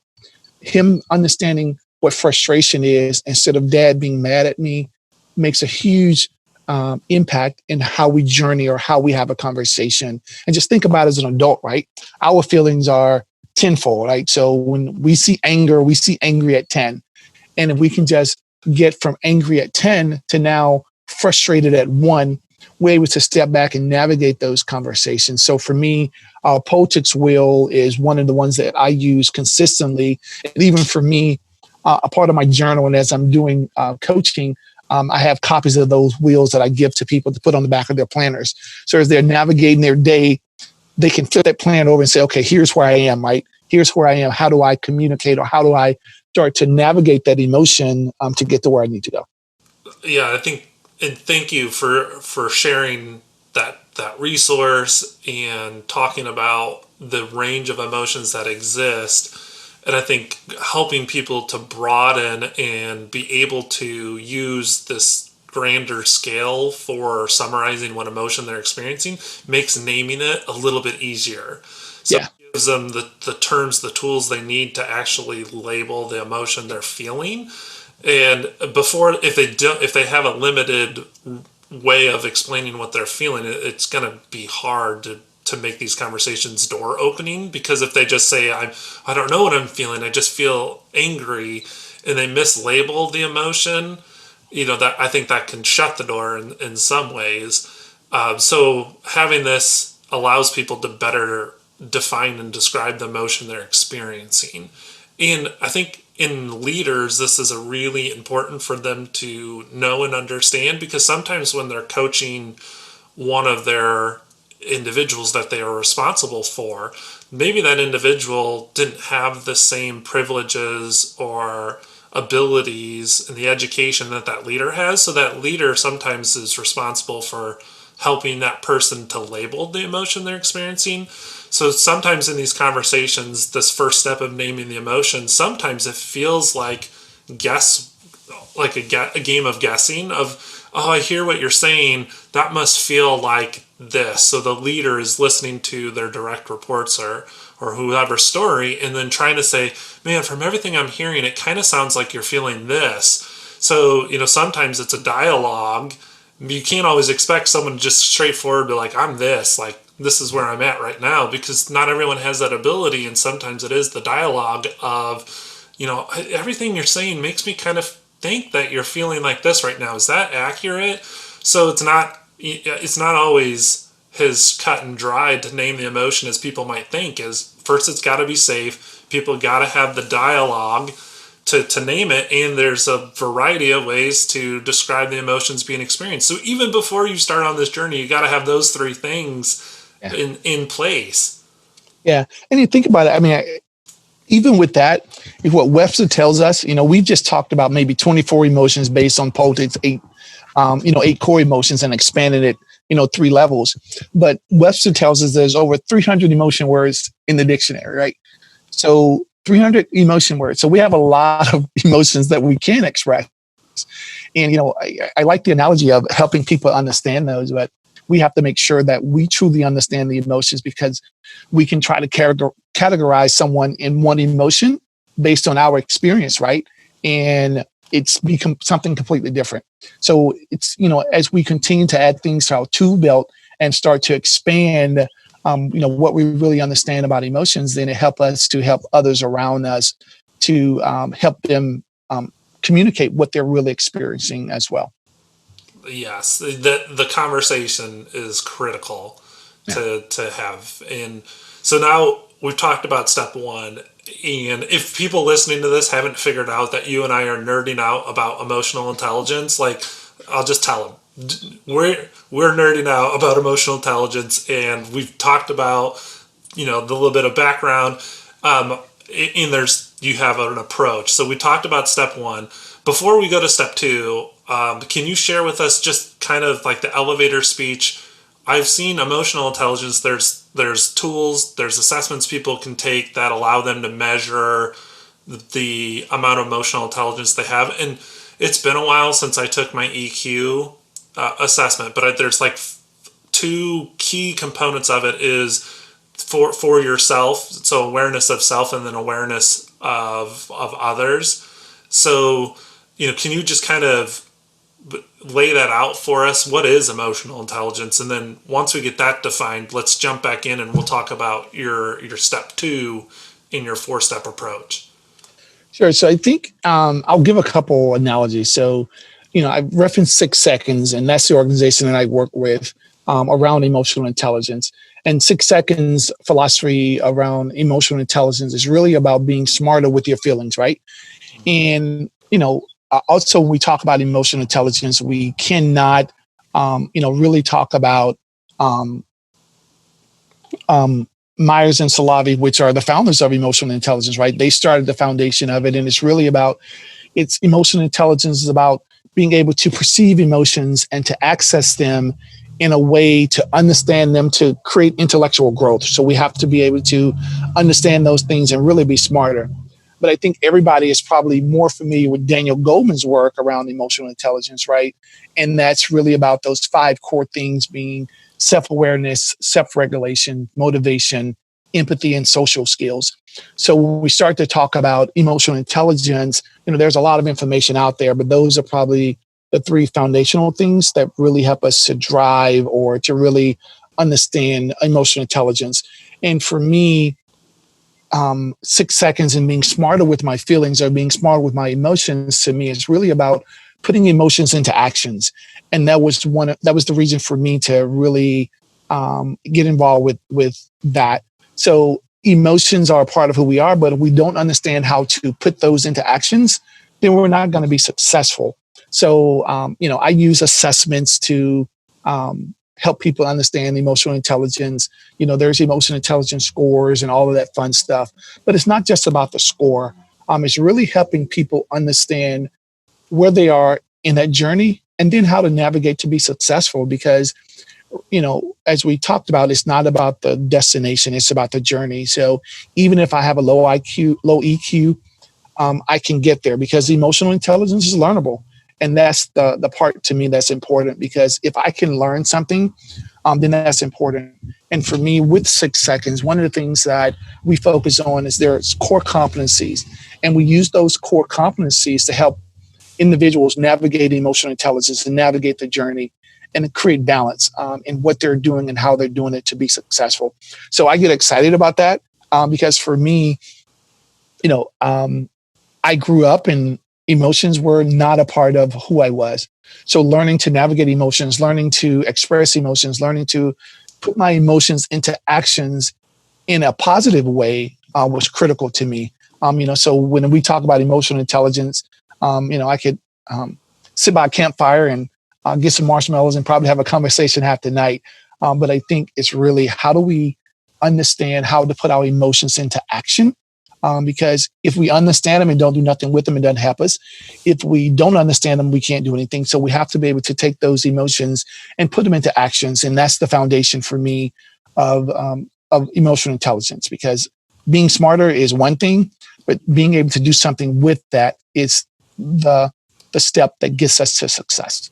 Him understanding what frustration is instead of dad being mad at me makes a huge impact in how we journey or how we have a conversation. And just think about it as an adult, right? Our feelings are tenfold, right? So when we see angry at 10. And if we can just get from angry at 10 to now frustrated at 1, we're able to step back and navigate those conversations. So for me, Polchik's wheel is one of the ones that I use consistently. And even for me, a part of my journal, and as I'm doing coaching, I have copies of those wheels that I give to people to put on the back of their planners. So as they're navigating their day, they can flip that plan over and say, okay, here's where I am, right? Here's where I am. How do I communicate, or how do I start to navigate that emotion to get to where I need to go? Yeah, I think, and thank you for sharing that resource and talking about the range of emotions that exist. And I think helping people to broaden and be able to use this grander scale for summarizing what emotion they're experiencing makes naming it a little bit easier. So Yeah. it gives them the terms, the tools they need to actually label the emotion they're feeling. And before, if they have a limited way of explaining what they're feeling, it's going to be hard to make these conversations door opening. Because if they just say, I don't know what I'm feeling, I just feel angry, and they mislabel the emotion, that I think that can shut the door in some ways. So having this allows people to better define and describe the emotion they're experiencing. And I think in leaders, this is a really important for them to know and understand, because sometimes when they're coaching one of their individuals that they are responsible for, maybe that individual didn't have the same privileges or abilities in the education that leader has. So that leader sometimes is responsible for helping that person to label the emotion they're experiencing. So sometimes in these conversations, this first step of naming the emotion, sometimes it feels like a game of guessing of, oh, I hear what you're saying. That must feel like this. So the leader is listening to their direct reports or whoever's story, and then trying to say, man, from everything I'm hearing, it kind of sounds like you're feeling this. So, sometimes it's a dialogue. You can't always expect someone to just straightforward be like, I'm this, like, this is where I'm at right now, because not everyone has that ability. And sometimes it is the dialogue of, everything you're saying makes me kind of think that you're feeling like this right now. Is that accurate? So it's not always as cut and dried to name the emotion as people might think. Is first, it's got to be safe. People got to have the dialogue to name it, and there's a variety of ways to describe the emotions being experienced. So even before you start on this journey, you got to have those 3 things in place. Yeah, and you think about it. I mean, even with that, if what Webster tells us, we've just talked about maybe 24 emotions based on Polchik's 8 8 core emotions and expanded it, 3 levels. But Webster tells us there's over 300 emotion words in the dictionary, right? So 300 emotion words. So we have a lot of emotions that we can express. And, I like the analogy of helping people understand those, but we have to make sure that we truly understand the emotions, because we can try to categorize someone in one emotion based on our experience, right? And it's become something completely different. So it's, as we continue to add things to our tool belt and start to expand, what we really understand about emotions, then it helps us to help others around us to help them communicate what they're really experiencing as well. Yes, the conversation is critical to have. And so now we've talked about step one. And if people listening to this haven't figured out that you and I are nerding out about emotional intelligence, like, I'll just tell them we're nerding out about emotional intelligence, and we've talked about the little bit of background. And you have an approach. So we talked about step one. Before we go to step two, can you share with us just kind of like the elevator speech? I've seen emotional intelligence. There's tools, there's assessments people can take that allow them to measure the amount of emotional intelligence they have. And it's been a while since I took my EQ assessment, but there's like 2 key components of it is for yourself. So awareness of self and then awareness of others. So, can you just kind of lay that out for us? What is emotional intelligence? And then once we get that defined, let's jump back in and we'll talk about your step 2 in your 4-step approach. Sure. So I think I'll give a couple analogies. So, I referenced 6 Seconds, and that's the organization that I work with around emotional intelligence. And 6 Seconds philosophy around emotional intelligence is really about being smarter with your feelings, right? And, also, when we talk about emotional intelligence, we cannot, really talk about Myers and Salavi, which are the founders of emotional intelligence, right? They started the foundation of it, and it's really about, emotional intelligence is about being able to perceive emotions and to access them in a way to understand them, to create intellectual growth. So we have to be able to understand those things and really be smarter. But I think everybody is probably more familiar with Daniel Goleman's work around emotional intelligence, right? And that's really about those 5 core things being self-awareness, self-regulation, motivation, empathy, and social skills. So when we start to talk about emotional intelligence, there's a lot of information out there, but those are probably the 3 foundational things that really help us to drive or to really understand emotional intelligence. And for me, 6 Seconds and being smarter with my feelings or being smarter with my emotions, to me, is really about putting emotions into actions. And that was the reason for me to really get involved with that. So emotions are a part of who we are, but if we don't understand how to put those into actions, then we're not going to be successful. So, I use assessments to help people understand emotional intelligence. There's emotional intelligence scores and all of that fun stuff. But it's not just about the score. It's really helping people understand where they are in that journey and then how to navigate to be successful. Because, as we talked about, it's not about the destination, it's about the journey. So even if I have a low EQ, I can get there because emotional intelligence is learnable. And that's the part to me that's important, because if I can learn something, then that's important. And for me, with 6 Seconds, one of the things that we focus on is there's core competencies. And we use those core competencies to help individuals navigate emotional intelligence and navigate the journey and create balance in what they're doing and how they're doing it to be successful. So I get excited about that because for me, I grew up and emotions were not a part of who I was. So learning to navigate emotions, learning to express emotions, learning to put my emotions into actions in a positive way was critical to me. So when we talk about emotional intelligence, I could sit by a campfire and get some marshmallows and probably have a conversation half the night. But I think it's really, how do we understand how to put our emotions into action because if we understand them and don't do nothing with them, it doesn't help us. If we don't understand them, we can't do anything. So we have to be able to take those emotions and put them into actions. And that's the foundation for me of emotional intelligence, because being smarter is one thing, but being able to do something with that is the step that gets us to success.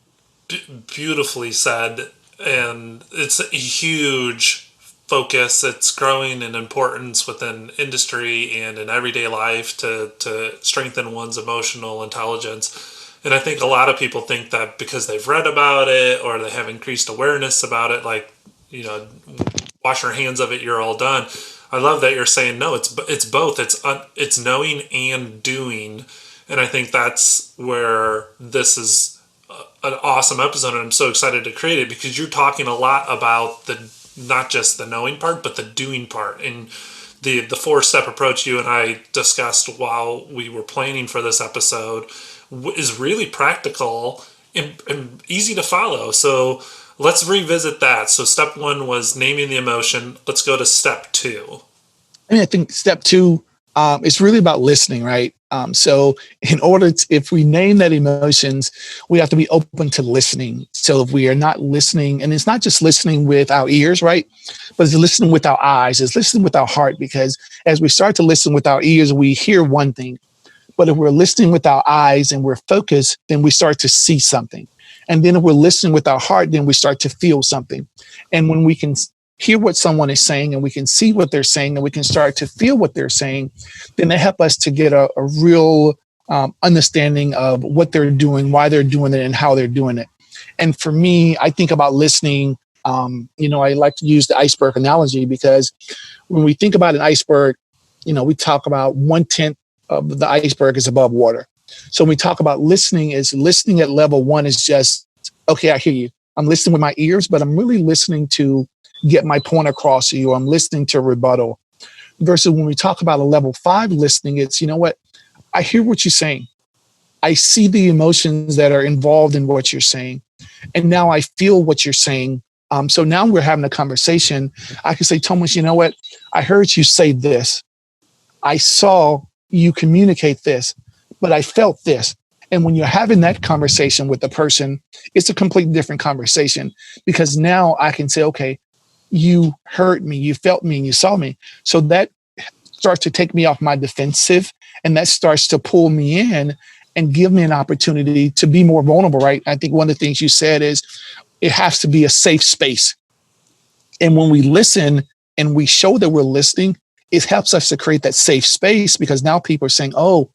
Beautifully said. And it's a huge focus. It's growing in importance within industry and in everyday life to strengthen one's emotional intelligence. And I think a lot of people think that because they've read about it or they have increased awareness about it, like, wash your hands of it, you're all done. I love that you're saying no. It's both. It's knowing and doing, and I think that's where this is an awesome episode. And I'm so excited to create it because you're talking a lot about not just the knowing part, but the doing part. And the 4-step approach you and I discussed while we were planning for this episode is really practical and easy to follow. So let's revisit that. So step 1 was naming the emotion. Let's go to step 2. I think step 2 is really about listening, right? So in order to, if we name that emotions, we have to be open to listening. So if we are not listening, and it's not just listening with our ears, right? But it's listening with our eyes, it's listening with our heart, because as we start to listen with our ears, we hear one thing. But if we're listening with our eyes and we're focused, then we start to see something. And then if we're listening with our heart, then we start to feel something. And when we can hear what someone is saying and we can see what they're saying and we can start to feel what they're saying, then they help us to get a real understanding of what they're doing, why they're doing it, and how they're doing it. And for me, I think about listening. I like to use the iceberg analogy, because when we think about an iceberg, we talk about 1/10 of the iceberg is above water. So when we talk about listening, is listening at level 1 is just, okay, I hear you. I'm listening with my ears, but I'm really listening to get my point across to you. I'm listening to rebuttal. Versus when we talk about a level 5 listening, it's, I hear what you're saying. I see the emotions that are involved in what you're saying. And now I feel what you're saying. So now we're having a conversation. I can say, Thomas, you know what? I heard you say this. I saw you communicate this, but I felt this. And when you're having that conversation with the person, it's a completely different conversation, because now I can say, okay, you heard me, you felt me, and you saw me. So that starts to take me off my defensive, and that starts to pull me in and give me an opportunity to be more vulnerable, right? I think one of the things you said is it has to be a safe space. And when we listen and we show that we're listening, it helps us to create that safe space, because now people are saying, oh,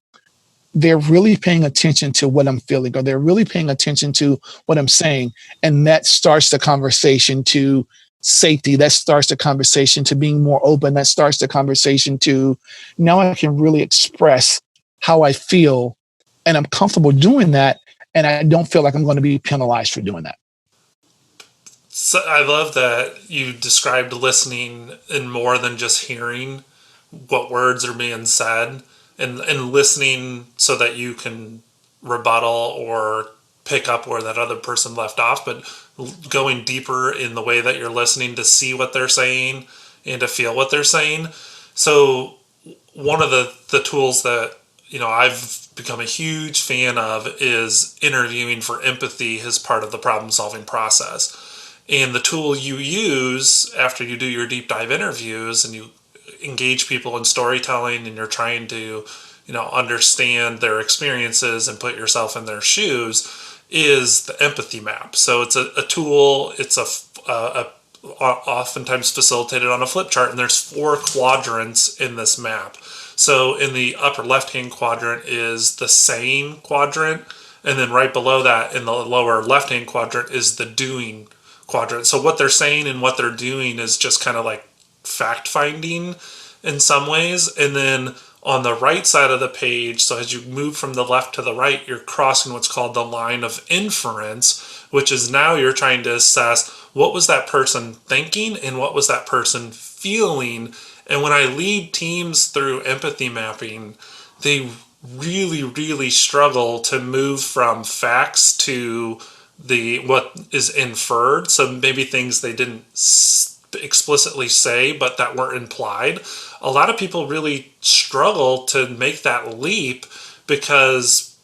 they're really paying attention to what I'm feeling, or they're really paying attention to what I'm saying. And that starts the conversation to safety. That starts the conversation to being more open. That starts the conversation to, now I can really express how I feel, and I'm comfortable doing that. And I don't feel like I'm going to be penalized for doing that. So I love that you described listening in more than just hearing what words are being said, and listening so that you can rebuttal or pick up where that other person left off, but going deeper in the way that you're listening to see what they're saying and to feel what they're saying. So one of the tools that I've become a huge fan of is interviewing for empathy as part of the problem solving process. And the tool you use after you do your deep dive interviews and you engage people in storytelling and you're trying to understand their experiences and put yourself in their shoes is the empathy map. So it's a tool. It's oftentimes facilitated on a flip chart, and there's 4 quadrants in this map. So in the upper left-hand quadrant is the saying quadrant, and then right below that in the lower left-hand quadrant is the doing quadrant. So what they're saying and what they're doing is just kind of like fact-finding in some ways. And then on the right side of the page, so as you move from the left to the right, you're crossing what's called the line of inference, which is now you're trying to assess what was that person thinking and what was that person feeling. And when I lead teams through empathy mapping, they really, really struggle to move from facts to what is inferred. So maybe things they didn't explicitly say, but that were implied. A lot of people really struggle to make that leap because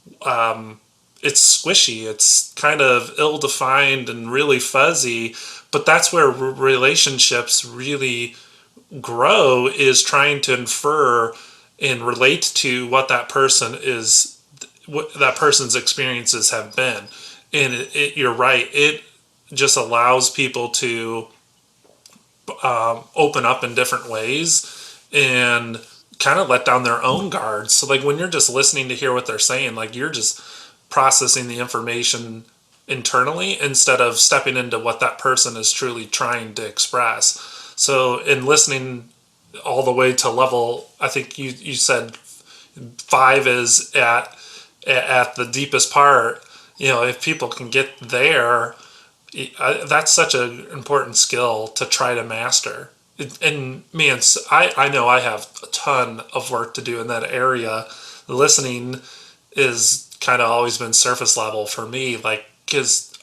it's squishy. It's kind of ill-defined and really fuzzy. But that's where relationships really grow, is trying to infer and relate to what that person is, what that person's experiences have been. And you're right. It just allows people to open up in different ways and kind of let down their own guards. So like when you're just listening to hear what they're saying, like you're just processing the information internally instead of stepping into what that person is truly trying to express. So in listening all the way to level, I think you said 5 is at the deepest part. If people can get there, that's such an important skill to try to master. And man, I know I have a ton of work to do in that area. The listening is kind of always been surface level for me, like, because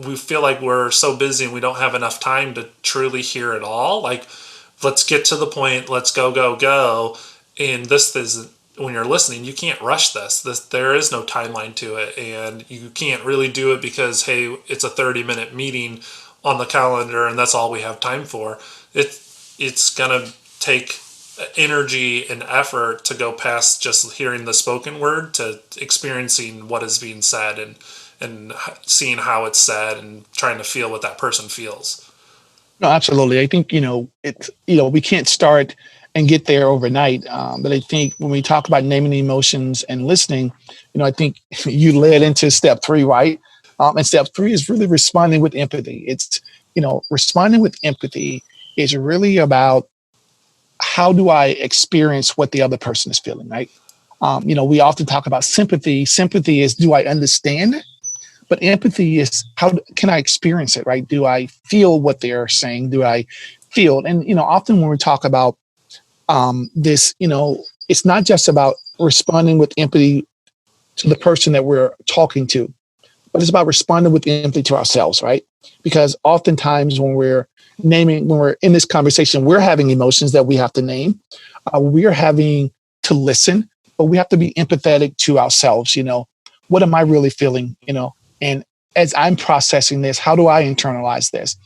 we feel like we're so busy and we don't have enough time to truly hear it all. Like, let's get to the point, let's go. And this is, when you're listening, you can't rush this. There is no timeline to it, and you can't really do it because, hey, it's a 30-minute meeting on the calendar and that's all we have time for. It's gonna take energy and effort to go past just hearing the spoken word to experiencing what is being said, and seeing how it's said and trying to feel what that person feels. No, absolutely. I think, it's, we can't start and get there overnight. But I think when we talk about naming the emotions and listening, I think you led into step 3, right? And step 3 is really responding with empathy. It's, responding with empathy is really about, how do I experience what the other person is feeling, right? We often talk about sympathy. Sympathy is, do I understand? But empathy is, how can I experience it, right? Do I feel what they're saying? Do I feel? And, often when we talk about this, it's not just about responding with empathy to the person that we're talking to, but it's about responding with empathy to ourselves, right? Because oftentimes when we're in this conversation, we're having emotions that we have to name. We're having to listen, but we have to be empathetic to ourselves. What am I really feeling? And as I'm processing this, how do I internalize this?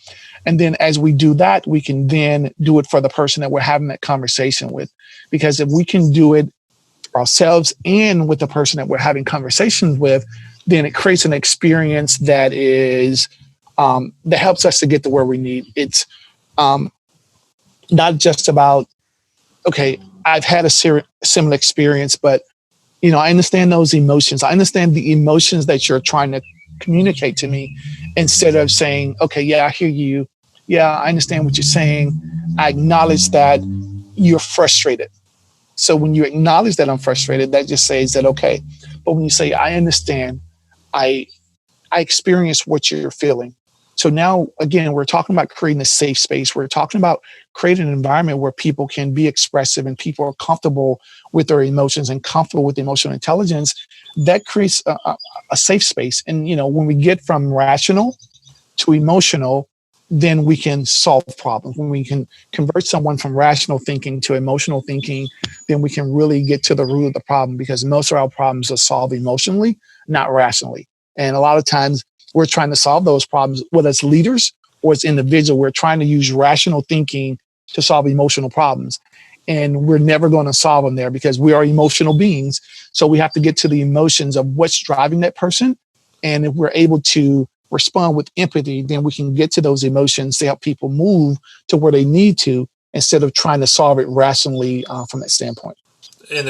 And then as we do that, we can then do it for the person that we're having that conversation with. Because if we can do it for ourselves and with the person that we're having conversations with, then it creates an experience that is that helps us to get to where we need. It's not just about, okay, I've had a similar experience, but I understand those emotions. I understand the emotions that you're trying to communicate to me, instead of saying, okay, yeah, I hear you. Yeah, I understand what you're saying. I acknowledge that you're frustrated. So when you acknowledge that I'm frustrated, that just says that, okay. But when you say, I understand, I experience what you're feeling. So now, again, we're talking about creating a safe space. We're talking about creating an environment where people can be expressive and people are comfortable with their emotions and comfortable with emotional intelligence. That creates a safe space. And, when we get from rational to emotional, then we can solve problems. When we can convert someone from rational thinking to emotional thinking, then we can really get to the root of the problem, because most of our problems are solved emotionally, not rationally. And a lot of times we're trying to solve those problems, whether it's leaders or it's individual. We're trying to use rational thinking to solve emotional problems. And we're never going to solve them there, because we are emotional beings. So we have to get to the emotions of what's driving that person. And if we're able to respond with empathy, then we can get to those emotions to help people move to where they need to, instead of trying to solve it rationally from that standpoint. And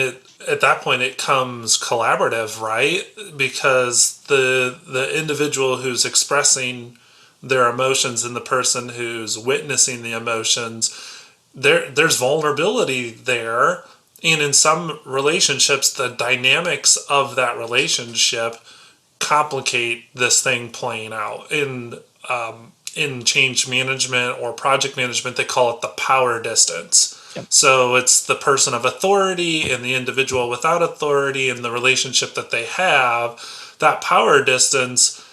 at that point it comes collaborative, right? Because the individual who's expressing their emotions and the person who's witnessing the emotions, there's vulnerability there. And in some relationships, the dynamics of that relationship complicate this thing playing out. In change management or project management, they call it the power distance. Yep. So it's the person of authority and the individual without authority, and the relationship that they have. That power distance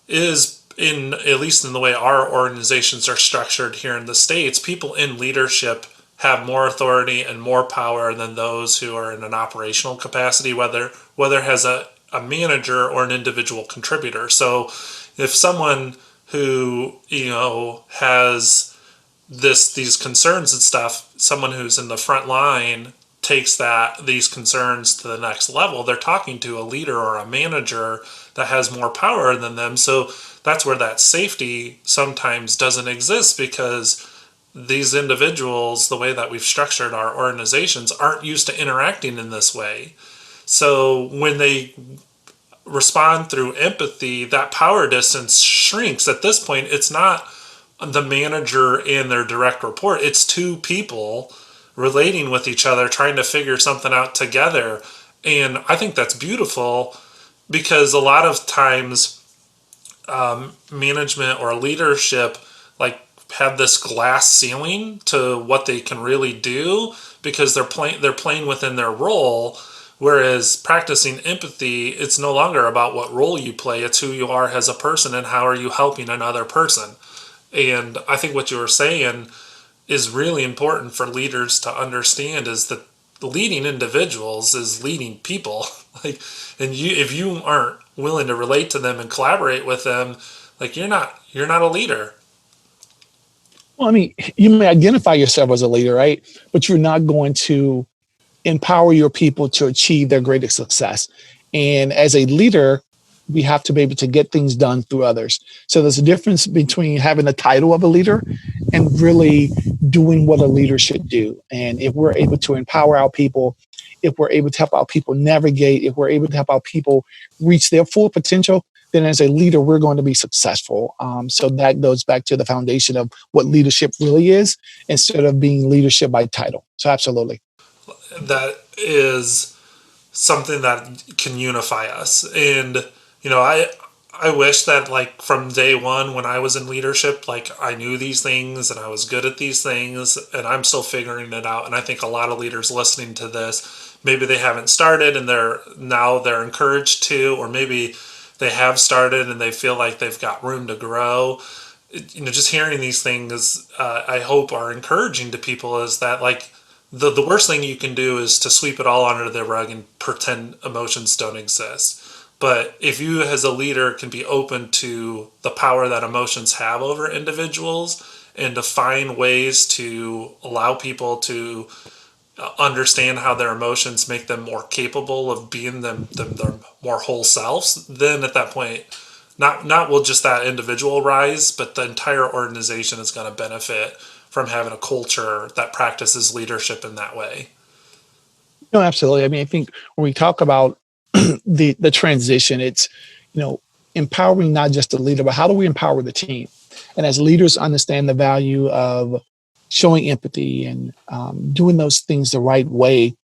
is in at least in the way our organizations are structured here in the States, people in leadership have more authority and more power than those who are in an operational capacity, whether as a manager or an individual contributor. So if someone who, has these concerns and stuff, someone who's in the front line takes these concerns to the next level, they're talking to a leader or a manager that has more power than them. So that's where that safety sometimes doesn't exist, because these individuals, the way that we've structured our organizations, aren't used to interacting in this way. So when they respond through empathy, that power distance shrinks. At this point, it's not the manager and their direct report, it's two people relating with each other, trying to figure something out together. And I think that's beautiful, because a lot of times management or leadership like have this glass ceiling to what they can really do, because they're playing within their role. Whereas practicing empathy, it's no longer about what role you play, it's who you are as a person and how are you helping another person. And I think what you were saying is really important for leaders to understand, is that leading individuals is leading people. Like, and if you aren't willing to relate to them and collaborate with them, like you're not a leader. Well, I mean, you may identify yourself as a leader, right? But you're not going to empower your people to achieve their greatest success. And as a leader, we have to be able to get things done through others. So there's a difference between having the title of a leader and really doing what a leader should do. And if we're able to empower our people, if we're able to help our people navigate, if we're able to help our people reach their full potential, then as a leader, we're going to be successful. So that goes back to the foundation of what leadership really is, instead of being leadership by title. So absolutely. That is something that can unify us. And I wish that, like, from day one when I was in leadership, like, I knew these things and I was good at these things, and I'm still figuring it out. And I think a lot of leaders listening to this, maybe they haven't started and they're encouraged to, or maybe they have started and they feel like they've got room to grow. Just hearing these things, I hope are encouraging to people, is that, like, the worst thing you can do is to sweep it all under the rug and pretend emotions don't exist. But if you as a leader can be open to the power that emotions have over individuals, and to find ways to allow people to understand how their emotions make them more capable of being their more whole selves, then at that point, not will just that individual rise, but the entire organization is going to benefit from having a culture that practices leadership in that way. No, absolutely. I mean, I think when we talk about the transition, it's, empowering not just the leader, but how do we empower the team? And as leaders understand the value of showing empathy and doing those things the right way,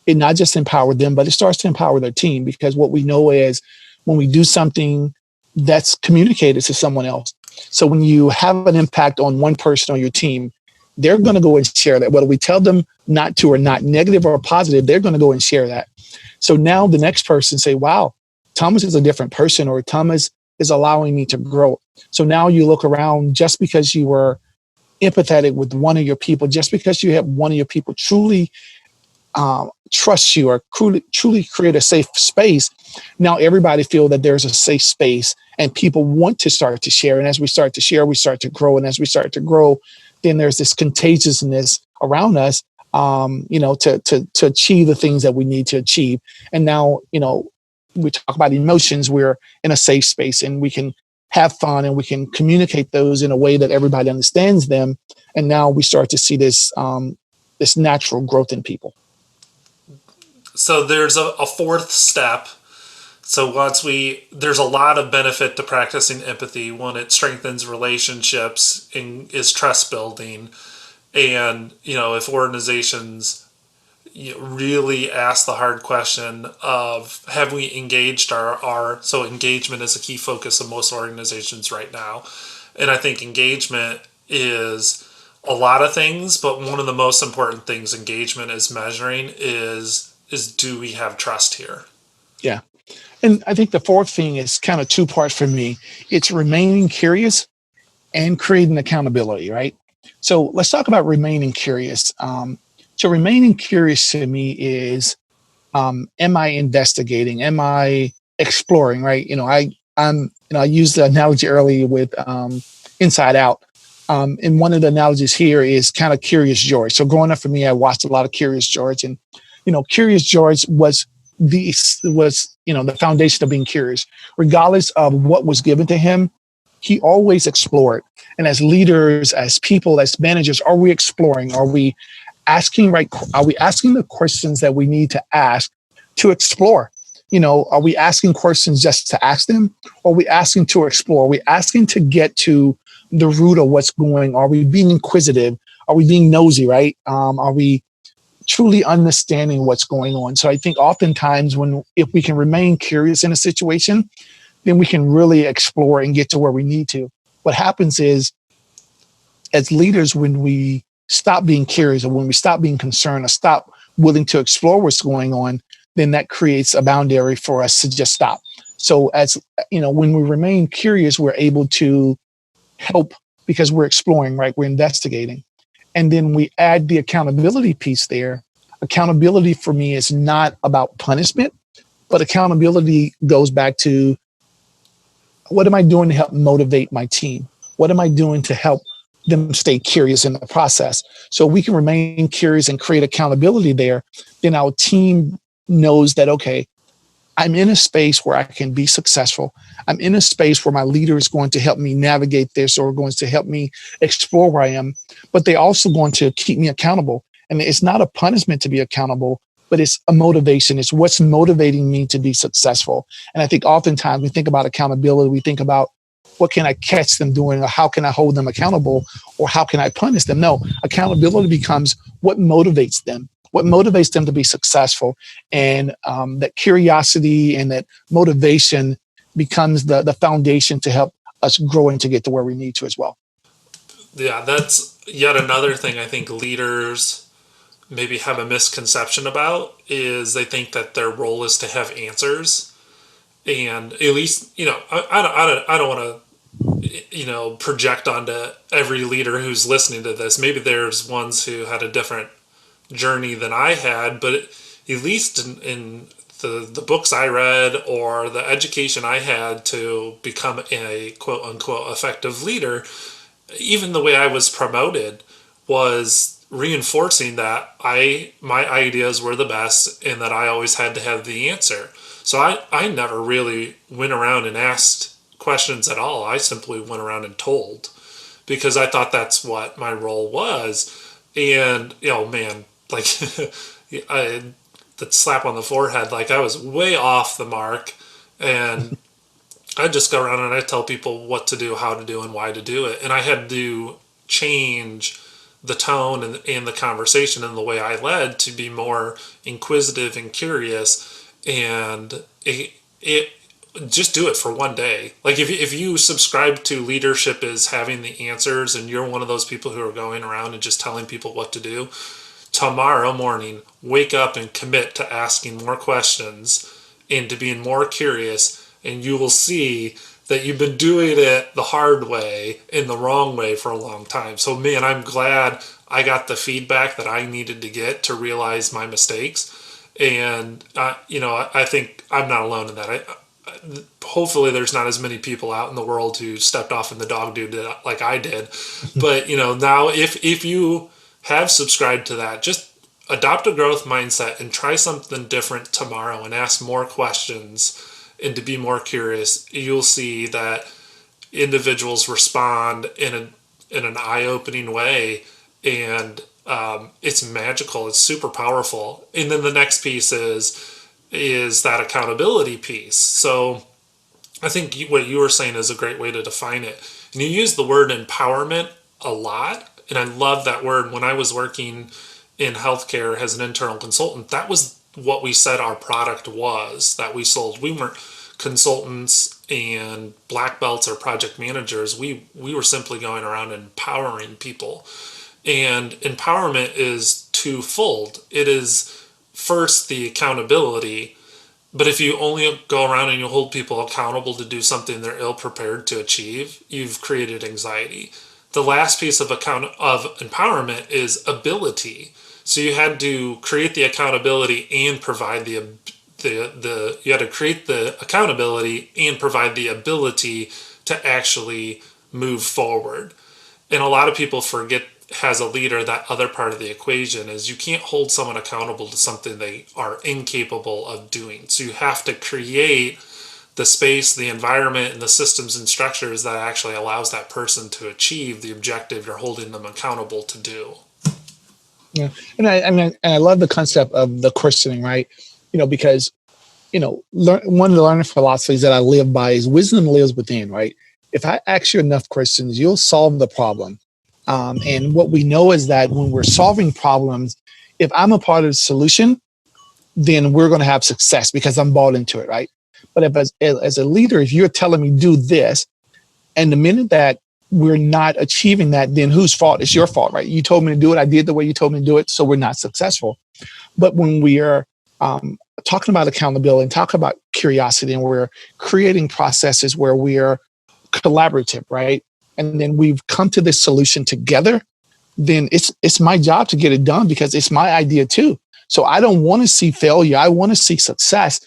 it not just empower them, but it starts to empower their team. Because what we know is when we do something that's communicated to someone else. So when you have an impact on one person on your team, they're going to go and share that. Whether we tell them not to or not, negative or positive, they're going to go and share that. So now the next person say, wow, Thomas is a different person, or Thomas is allowing me to grow. So now you look around, just because you were empathetic with one of your people, just because you have one of your people truly trust you, or truly create a safe space, now everybody feel that there's a safe space and people want to start to share. And as we start to share, we start to grow. And as we start to grow, then there's this contagiousness around us, to achieve the things that we need to achieve. And now, we talk about emotions, we're in a safe space and we can have fun and we can communicate those in a way that everybody understands them. And now we start to see this natural growth in people. So there's a fourth step. So there's a lot of benefit to practicing empathy. One, it strengthens relationships and is trust building. And, if organizations really ask the hard question of, have we engaged so engagement is a key focus of most organizations right now. And I think engagement is a lot of things, but one of the most important things engagement is measuring is do we have trust here? Yeah. And I think the fourth thing is kind of two parts for me. It's remaining curious and creating accountability, right? So let's talk about remaining curious. So remaining curious to me is, am I investigating? Am I exploring? Right? I used the analogy earlier with Inside Out. And one of the analogies here is kind of Curious George. So growing up for me, I watched a lot of Curious George, and Curious George was the foundation of being curious, regardless of what was given to him. He always explored. And as leaders, as people, as managers, are we exploring? Are we asking right? Are we asking the questions that we need to ask to explore? Are we asking questions just to ask them? Or are we asking to explore? Are we asking to get to the root of what's going on? Are we being inquisitive? Are we being nosy, right? Are we truly understanding what's going on? So I think oftentimes if we can remain curious in a situation, then we can really explore and get to where we need to. What happens is, as leaders, when we stop being curious or when we stop being concerned or stop willing to explore what's going on, then that creates a boundary for us to just stop. So when we remain curious, we're able to help because we're exploring, right? We're investigating. And then we add the accountability piece there. Accountability for me is not about punishment, but accountability goes back to, what am I doing to help motivate my team? What am I doing to help them stay curious in the process? So we can remain curious and create accountability there. Then our team knows that, okay, I'm in a space where I can be successful. I'm in a space where my leader is going to help me navigate this or going to help me explore where I am, but they're also going to keep me accountable. And it's not a punishment to be accountable, but it's a motivation. It's what's motivating me to be successful. And I think oftentimes we think about accountability, we think about, what can I catch them doing, or how can I hold them accountable, or how can I punish them? No, accountability becomes what motivates them. What motivates them to be successful, and that curiosity and that motivation becomes the foundation to help us grow and to get to where we need to as well. Yeah, that's yet another thing I think leaders maybe have a misconception about, is they think that their role is to have answers. And at least, I don't want to, project onto every leader who's listening to this. Maybe there's ones who had a different journey than I had, but at least in the books I read or the education I had to become a quote unquote effective leader, even the way I was promoted was reinforcing that my ideas were the best and that I always had to have the answer. So I never really went around and asked questions at all. I simply went around and told, because I thought that's what my role was. And, man, like the slap on the forehead, like I was way off the mark. And I just go around and I tell people what to do, how to do, and why to do it. And I had to change the tone and the conversation and the way I led to be more inquisitive and curious. And it just do it for one day. Like if you subscribe to leadership as having the answers, and you're one of those people who are going around and just telling people what to do, tomorrow morning, wake up and commit to asking more questions and to being more curious, and you will see that you've been doing it the hard way and the wrong way for a long time. So, man, I'm glad I got the feedback that I needed to get to realize my mistakes. And, I think I'm not alone in that. Hopefully there's not as many people out in the world who stepped off in the dog did like I did. But, now if you have subscribed to that, just adopt a growth mindset and try something different tomorrow and ask more questions and to be more curious. You'll see that individuals respond in an eye-opening way, and it's magical. It's super powerful. And then the next piece is that accountability piece. So I think what you were saying is a great way to define it. And you use the word empowerment a lot, and I love that word. When I was working in healthcare as an internal consultant, that was what we said our product was that we sold. We weren't consultants and black belts or project managers. We were simply going around empowering people. And empowerment is twofold. It is first the accountability, But if you only go around and you hold people accountable to do something they're ill prepared to achieve, you've created anxiety. The last piece of empowerment is ability. So you had to create the accountability and provide the you had to create the accountability and provide the ability to actually move forward. And a lot of people forget, as a leader, that other part of the equation is you can't hold someone accountable to something they are incapable of doing. So you have to create the space, the environment, and the systems and structures that actually allows that person to achieve the objective you're holding them accountable to do. Yeah, and I love the concept of the questioning, right? Because one of the learning philosophies that I live by is wisdom lives within, right? If I ask you enough questions, you'll solve the problem. And what we know is that when we're solving problems, if I'm a part of the solution, then we're going to have success because I'm bought into it, right? But if as a leader, if you're telling me do this, and the minute that we're not achieving that, then whose fault? It's your fault, right? You told me to do it. I did the way you told me to do it. So we're not successful. But when we are talking about accountability and talking about curiosity, and we're creating processes where we are collaborative, right? And then we've come to this solution together, then it's my job to get it done because it's my idea too. So I don't want to see failure. I want to see success.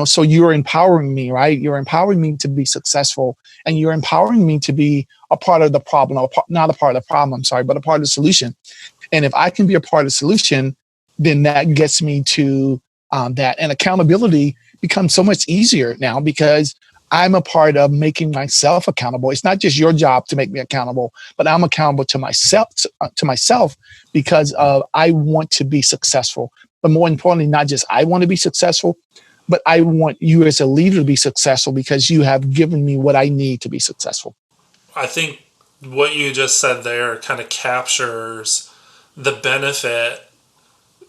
So you're empowering me, right? You're empowering me to be successful, and you're empowering me to be a part of the problem, or not a part of the problem, I'm sorry, but a part of the solution. And if I can be a part of the solution, then that gets me to that. And accountability becomes so much easier now because I'm a part of making myself accountable. It's not just your job to make me accountable, but I'm accountable to myself because I want to be successful. But more importantly, not just I want to be successful, but I want you as a leader to be successful because you have given me what I need to be successful. I think what you just said there kind of captures the benefit,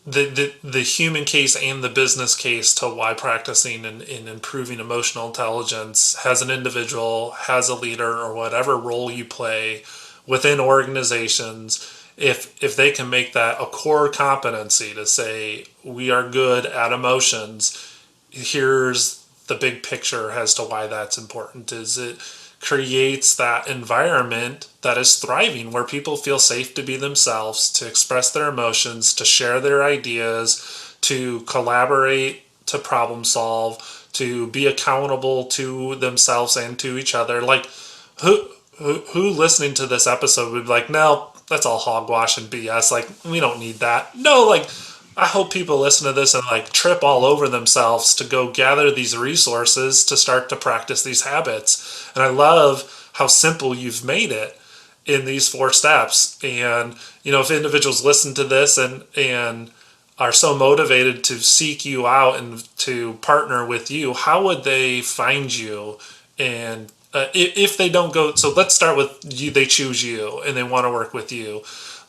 the human case and the business case to why practicing and improving emotional intelligence as an individual, as a leader, or whatever role you play within organizations, if they can make that a core competency to say we are good at emotions, here's the big picture as to why that's important. Is it creates that environment that is thriving where people feel safe to be themselves, to express their emotions, to share their ideas, to collaborate, to problem solve, to be accountable to themselves and to each other. Like who listening to this episode would be like, no, that's all hogwash and BS. Like, we don't need that. No, like, I hope people listen to this and like trip all over themselves to go gather these resources to start to practice these habits. And I love how simple you've made it in these 4 steps. And, if individuals listen to this and are so motivated to seek you out and to partner with you, how would they find you? And if they don't go, so let's start with you, they choose you and they want to work with you.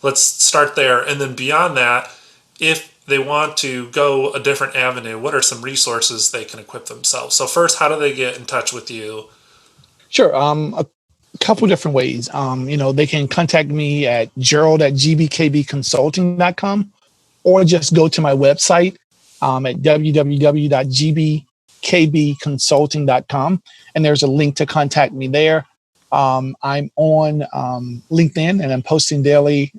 Let's start there. And then beyond that, if they want to go a different avenue, what are some resources they can equip themselves? So first, how do they get in touch with you? Sure. A couple different ways. They can contact me at Gerald@GBKBconsulting.com, or just go to my website at www.gbkbconsulting.com. And there's a link to contact me there. I'm on LinkedIn and I'm posting daily.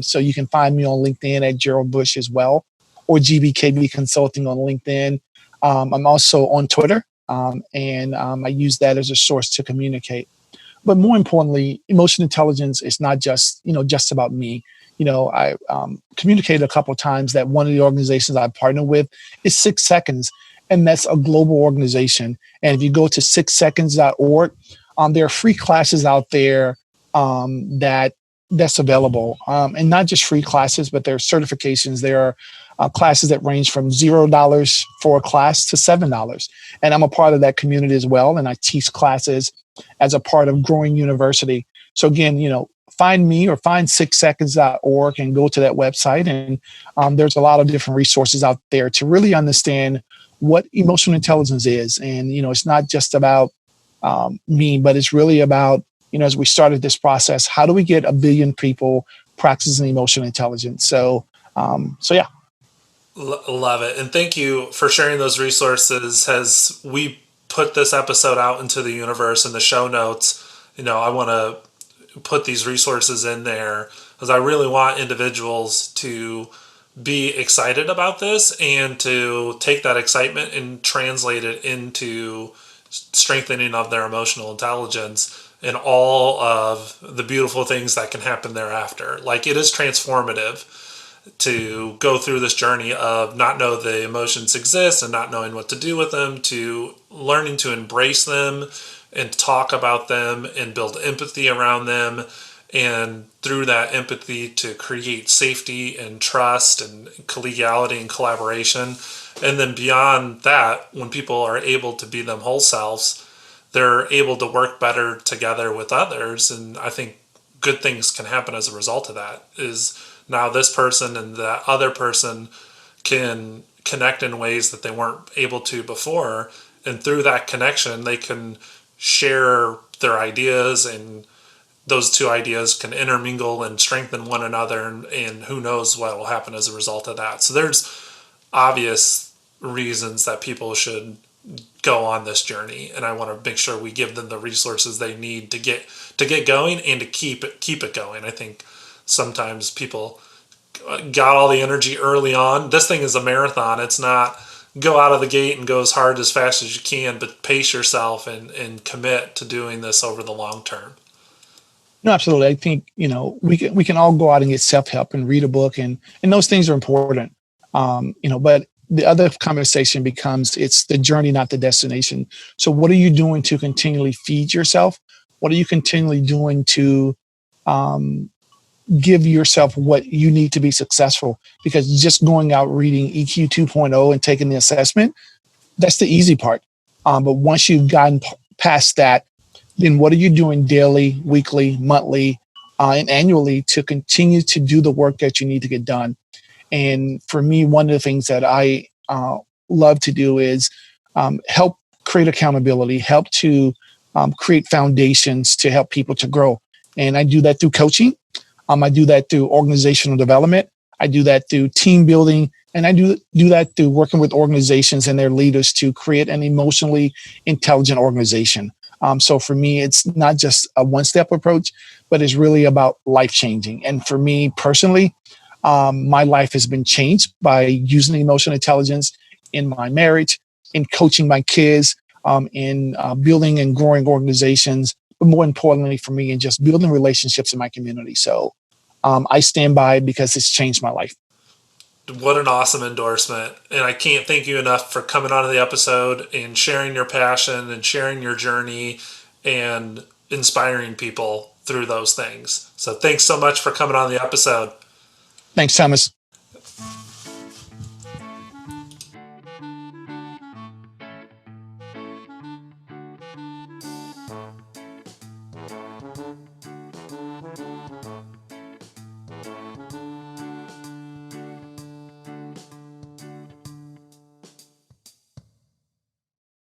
So you can find me on LinkedIn at Gerald Bush as well, or GBKB Consulting on LinkedIn. I'm also on Twitter, and I use that as a source to communicate. But more importantly, emotional intelligence is not just about me. I communicated a couple of times that one of the organizations I partner with is 6 Seconds, and that's a global organization. And if you go to 6seconds.org, there are free classes out there that's available, and not just free classes, but there are certifications. There are classes that range from $0 for a class to $7, and I'm a part of that community as well. And I teach classes as a part of Growing University. So again, find me or find 6seconds.org and go to that website. And there's a lot of different resources out there to really understand what emotional intelligence is. And it's not just about me, but it's really about, as we started this process, how do we get 1 billion people practicing emotional intelligence? So yeah. Love it. And thank you for sharing those resources. As we put this episode out into the universe in the show notes, I want to put these resources in there because I really want individuals to be excited about this and to take that excitement and translate it into strengthening of their emotional intelligence and all of the beautiful things that can happen thereafter. Like, it is transformative to go through this journey of not know the emotions exist and not knowing what to do with them, to learning to embrace them and talk about them and build empathy around them, and through that empathy to create safety and trust and collegiality and collaboration. And then beyond that, when people are able to be them whole selves, they're able to work better together with others. And I think good things can happen as a result of that. Is now this person and that other person can connect in ways that they weren't able to before. And through that connection, they can share their ideas, and those two ideas can intermingle and strengthen one another. And who knows what will happen as a result of that. So there's obvious reasons that people should go on this journey, and I want to make sure we give them the resources they need to get going and to keep it going. I think sometimes people got all the energy early on. This thing is a marathon. It's not go out of the gate and go as hard as fast as you can, but pace yourself and commit to doing this over the long term. No, absolutely. I think, we can all go out and get self-help and read a book, and those things are important. But the other conversation becomes, it's the journey, not the destination. So what are you doing to continually feed yourself? What are you continually doing to give yourself what you need to be successful? Because just going out reading EQ 2.0 and taking the assessment, that's the easy part. But once you've gotten past that, then what are you doing daily, weekly, monthly, and annually to continue to do the work that you need to get done? And for me, one of the things that I love to do is help create accountability, help to create foundations to help people to grow. And I do that through coaching. I do that through organizational development. I do that through team building. And I do that through working with organizations and their leaders to create an emotionally intelligent organization. So for me, it's not just a one-step approach, but it's really about life changing. And for me personally, my life has been changed by using emotional intelligence in my marriage, in coaching my kids, in building and growing organizations, but more importantly for me, in just building relationships in my community. So I stand by it because it's changed my life. What an awesome endorsement. And I can't thank you enough for coming on to the episode and sharing your passion and sharing your journey and inspiring people through those things. So thanks so much for coming on the episode. Thanks, Thomas.